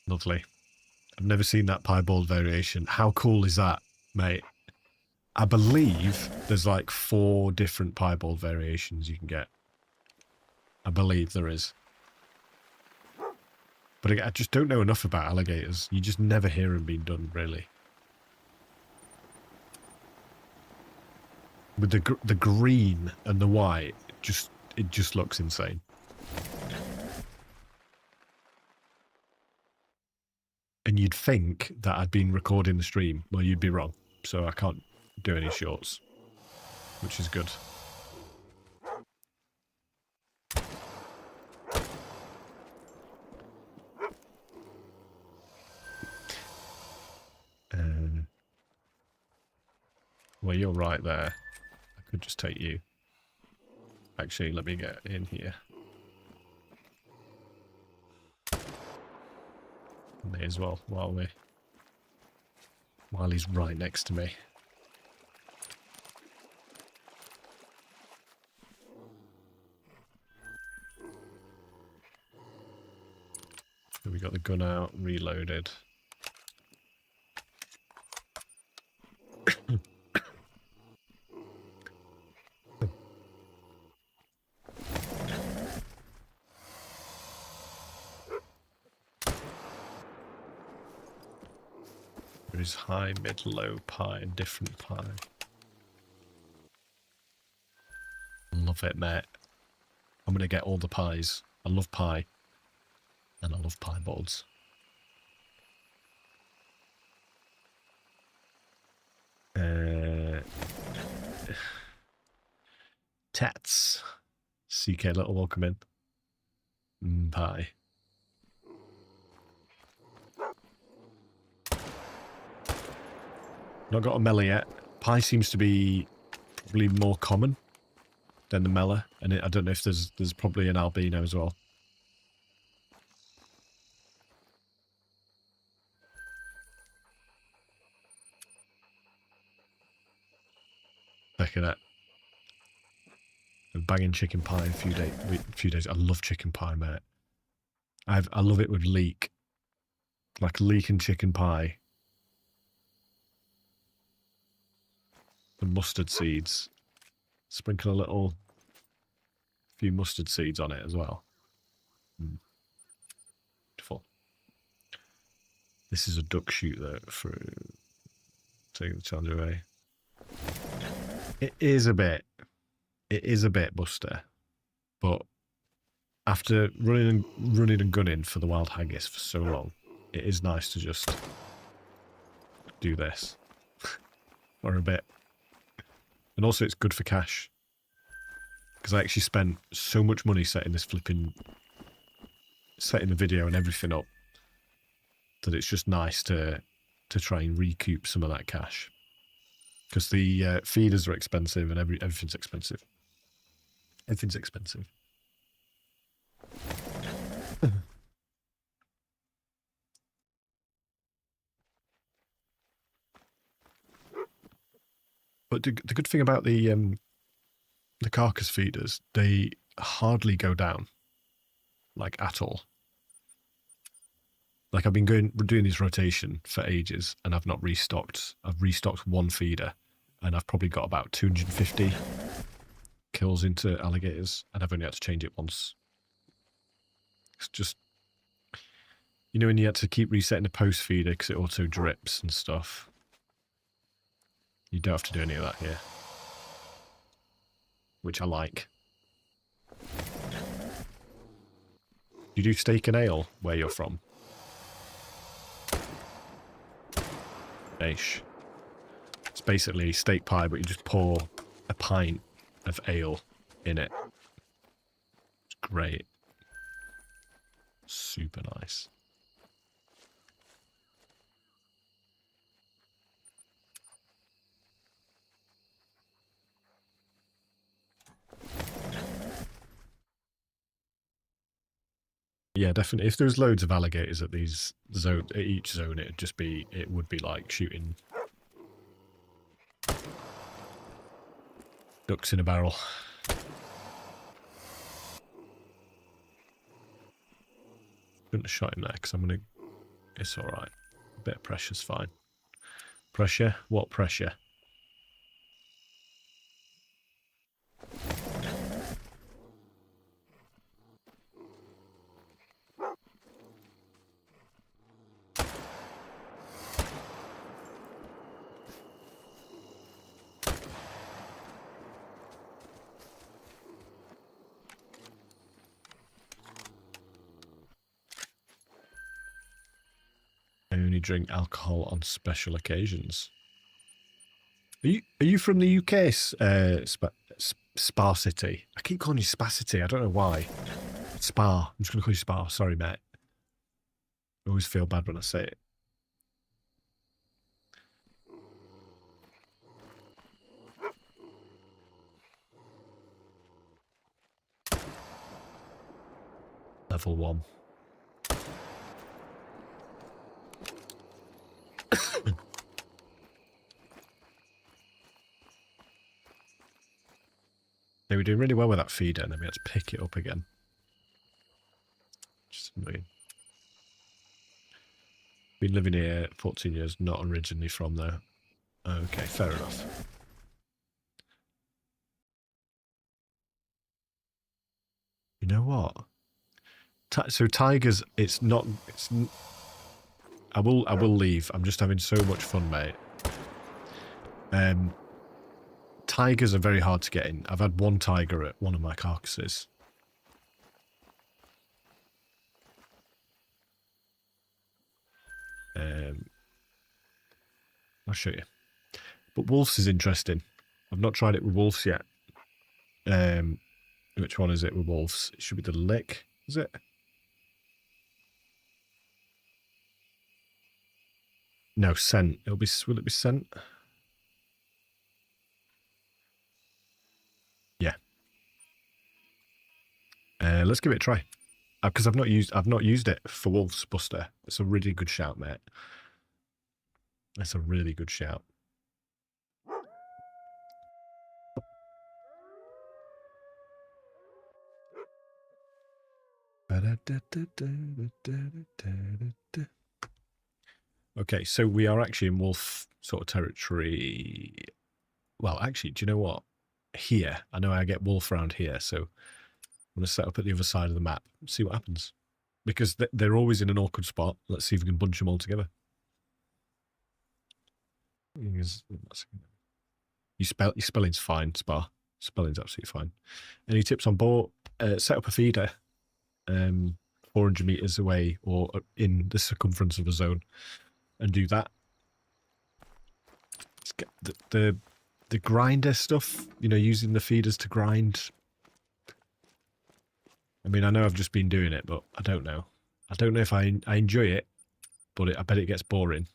Lovely. I've never seen that piebald variation. How cool is that, mate? I believe there's like 4 different piebald variations you can get. I believe there is. But I just don't know enough about alligators. You just never hear them being done, really. With the green and the white, it just looks insane. And you'd think that I'd been recording the stream. Well, you'd be wrong. So I can't do any shorts, which is good. Well, you're right there. I could just take you. Actually, let me get in here. May as well while he's right next to me. So we got the gun out, reloaded. There is high, mid, low pie and different pie. Love it, mate. I'm going to get all the pies. I love pie. And I love piebalds. Tats. CK Little, welcome in. Pie. Not got a mela yet. Pie seems to be probably more common than the mela, and I don't know if there's probably an albino as well. Look at that. I'm banging chicken pie in a few days. I love chicken pie, mate. I love it with leek, like leek and chicken pie. some mustard seeds. Sprinkle a few mustard seeds on it as well. Beautiful. This is a duck shoot though for taking the challenge away. It is a bit Buster, but after running and gunning for the wild haggis for so long, it is nice to just do this for a bit. And also it's good for cash. Because I actually spent so much money setting the video and everything up that it's just nice to try and recoup some of that cash. Because the feeders are expensive and everything's expensive. Everything's expensive. But the good thing about the carcass feeders, they hardly go down, like at all. Like I've been doing this rotation for ages, and I've not restocked. I've restocked one feeder, and I've probably got about 250 kills into alligators, and I've only had to change it once. It's just, you know, when you had to keep resetting the post feeder because it auto drips and stuff. You don't have to do any of that here, which I like. You do steak and ale where you're from? Ish. It's basically steak pie, but you just pour a pint of ale in it. It's great. Super nice. Yeah, definitely. If there was loads of alligators at each zone, it would be like shooting ducks in a barrel. Shouldn't have shot him there because it's all right. A bit of pressure's fine. Pressure? What pressure? I only drink alcohol on special occasions. Are you from the UK, Spa City? I keep calling you Spa City. I don't know why. Spa. I'm just going to call you Spa. Sorry, mate. I always feel bad when I say it. Level 1. They were doing really well with that feeder, and then we had to pick it up again. Just annoying. Been living here 14 years, not originally from there. Okay, fair enough. You know what? So tigers, I will leave. I'm just having so much fun, mate. Tigers are very hard to get in. I've had one tiger at one of my carcasses. I'll show you. But wolves is interesting. I've not tried it with wolves yet. Which one is it with wolves? It should be the lick, is it? No, scent. Will it be scent? Yeah. Let's give it a try. Because I've not used it for wolves, Buster. It's a really good shout, mate. That's a really good shout. Okay, so we are actually in wolf sort of territory. well, actually, do you know what? Here, I know I get wolf around here, so I'm going to set up at the other side of the map, see what happens. Because they're always in an awkward spot. Let's see if we can bunch them all together. Your spelling's fine, Spar. Spelling's absolutely fine. Any tips on board? Set up a feeder 400 meters away or in the circumference of a zone and do that. Let's get the grinder stuff, you know, using the feeders to grind. I mean, I know I've just been doing it, but I don't know. I don't know if I enjoy it, but I bet it gets boring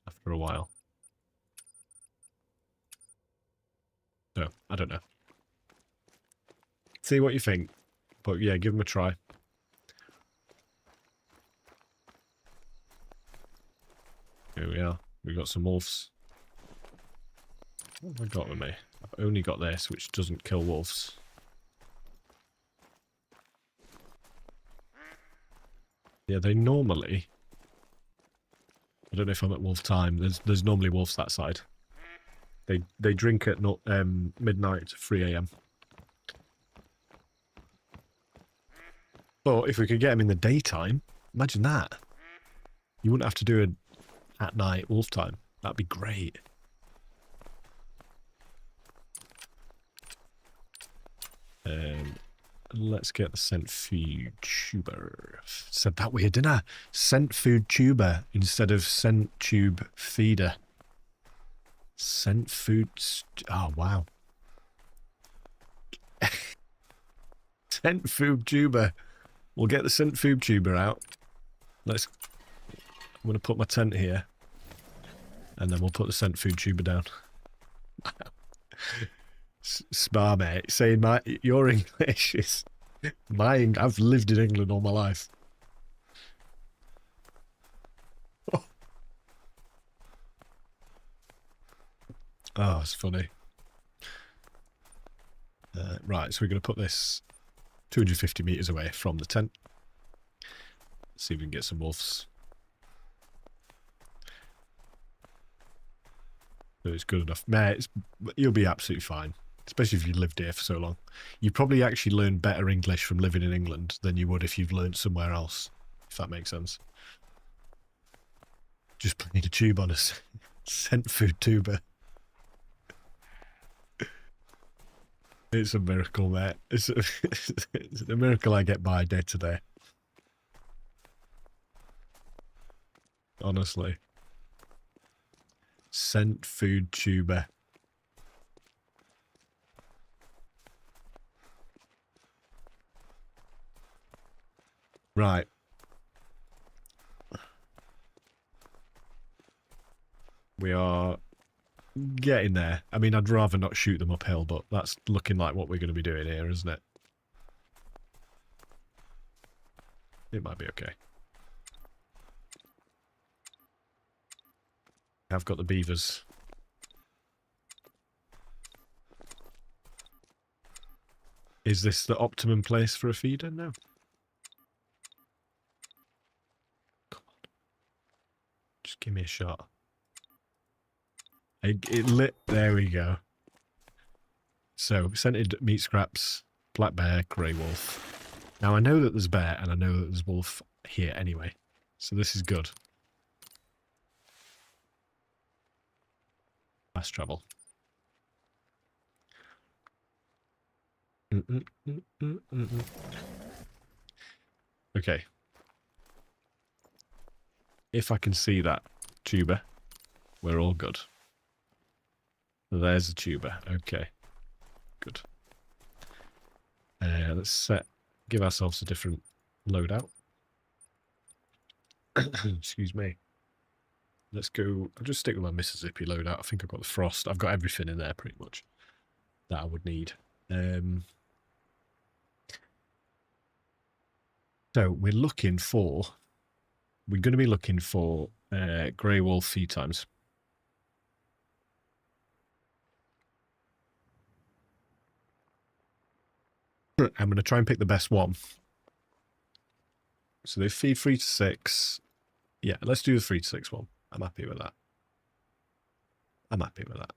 after a while. So, I don't know. See what you think. But yeah, give them a try. Here we are. We've got some wolves. What have I got with me? I've only got this, which doesn't kill wolves. Yeah, they normally... I don't know if I'm at wolf time. There's normally wolves that side. They drink at midnight to 3 AM. But if we could get them in the daytime, imagine that. You wouldn't have to do it at night wolf time. That'd be great. Let's get the scent food tuber. Said that weird, didn't I? Scent food tuber instead of scent tube feeder. Scent food. Oh, wow. Scent food tuber. We'll get the scent food tuber out. I'm going to put my tent here. And then we'll put the scent food tuber down. Spar, mate, saying your English is I've lived in England all my life. Oh, it's funny. Right, so we're going to put this 250 meters away from the tent. See if we can get some wolves. So it's good enough. Mate, you'll be absolutely fine. Especially if you lived here for so long. You probably actually learn better English from living in England than you would if you've learned somewhere else. If that makes sense. Just putting a tube on a scent food tuber. It's a miracle, mate. It's a miracle I get by day to day. Honestly. Scent food tuber. Right. We are getting there. I mean, I'd rather not shoot them uphill, but that's looking like what we're going to be doing here, isn't it? It might be okay. I've got the beavers. Is this the optimum place for a feeder? No. Come on. Just give me a shot. It lit. There we go. So, scented meat scraps, black bear, grey wolf. Now, I know that there's bear and I know that there's wolf here anyway. So this is good. Fast travel. Okay. If I can see that tuber, we're all good. There's a tuber. Okay. Good. Let's give ourselves a different loadout. Excuse me. Let's go. I'll just stick with my Mississippi loadout. I think I've got the frost. I've got everything in there pretty much that I would need. So we're going to be looking for grey wolf feed times. I'm going to try and pick the best one. So they feed 3 to 6. Yeah, let's do the 3 to 6 one. I'm happy with that. I'm happy with that.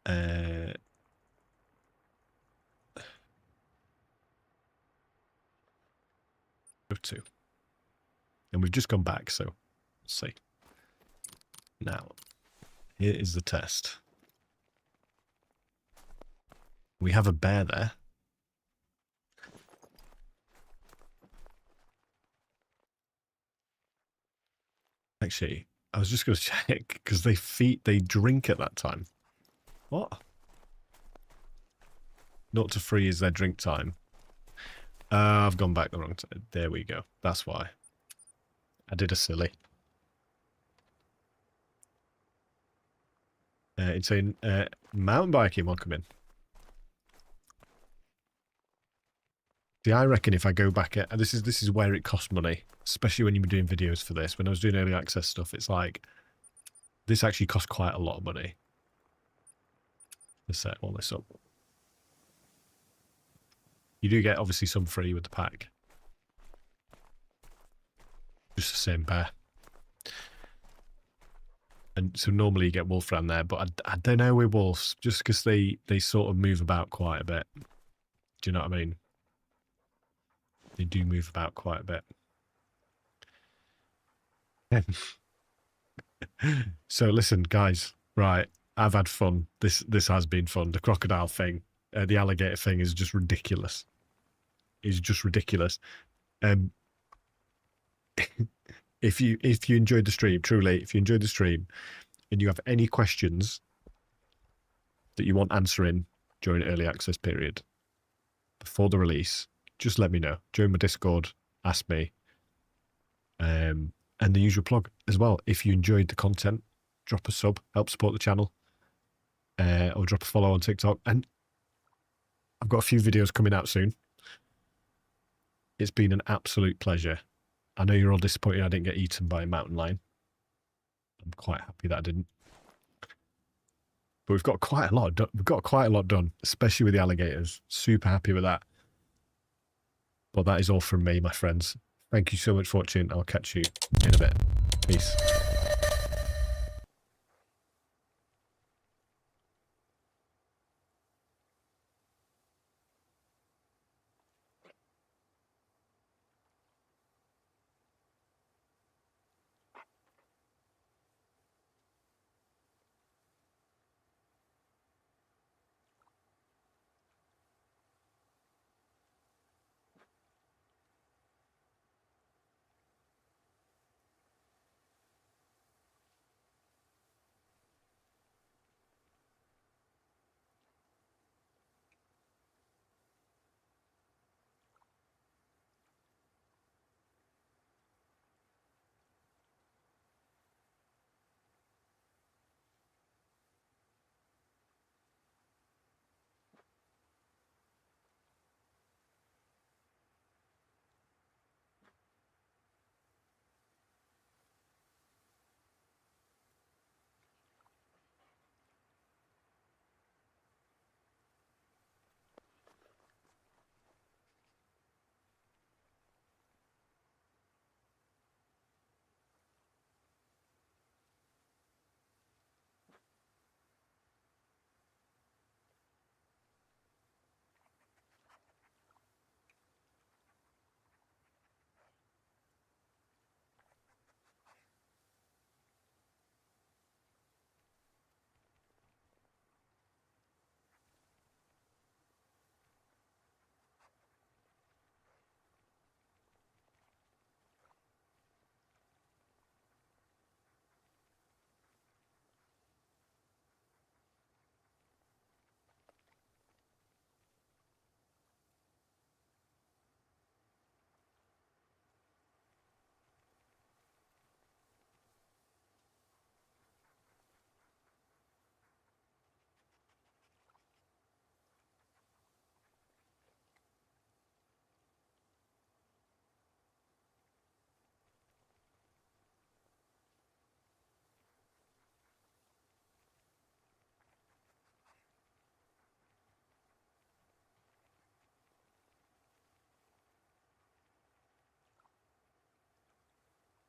Go to. And we've just gone back, so let's see. Now, here is the test. We have a bear there. Actually, I was just going to check because they drink at that time. What? 0 to 3 is their drink time. I've gone back the wrong time. There we go. That's why. I did a silly. It's in mountain biking. Welcome in. See, I reckon if I go back at this is where it costs money, especially when you're doing videos for this. When I was doing early access stuff, it's like this actually costs quite a lot of money. Let's set all this up. You do get obviously some free with the pack. Just the same bear. And so normally you get wolf around there, but I don't know with wolves, just because they sort of move about quite a bit. Do you know what I mean? They do move about quite a bit. So listen, guys, right, I've had fun. This has been fun. The crocodile thing, the alligator thing is just ridiculous. It's just ridiculous. If you enjoyed the stream, truly, if you enjoyed the stream and you have any questions that you want answering during early access period before the release, just let me know. Join my Discord, ask me. And the usual plug as well. If you enjoyed the content, drop a sub, help support the channel. Or drop a follow on TikTok. And I've got a few videos coming out soon. It's been an absolute pleasure. I know you're all disappointed I didn't get eaten by a mountain lion. I'm quite happy that I didn't. But we've got quite a lot done. We've got quite a lot done, especially with the alligators. Super happy with that. But that is all from me, my friends. Thank you so much for watching. I'll catch you in a bit. Peace.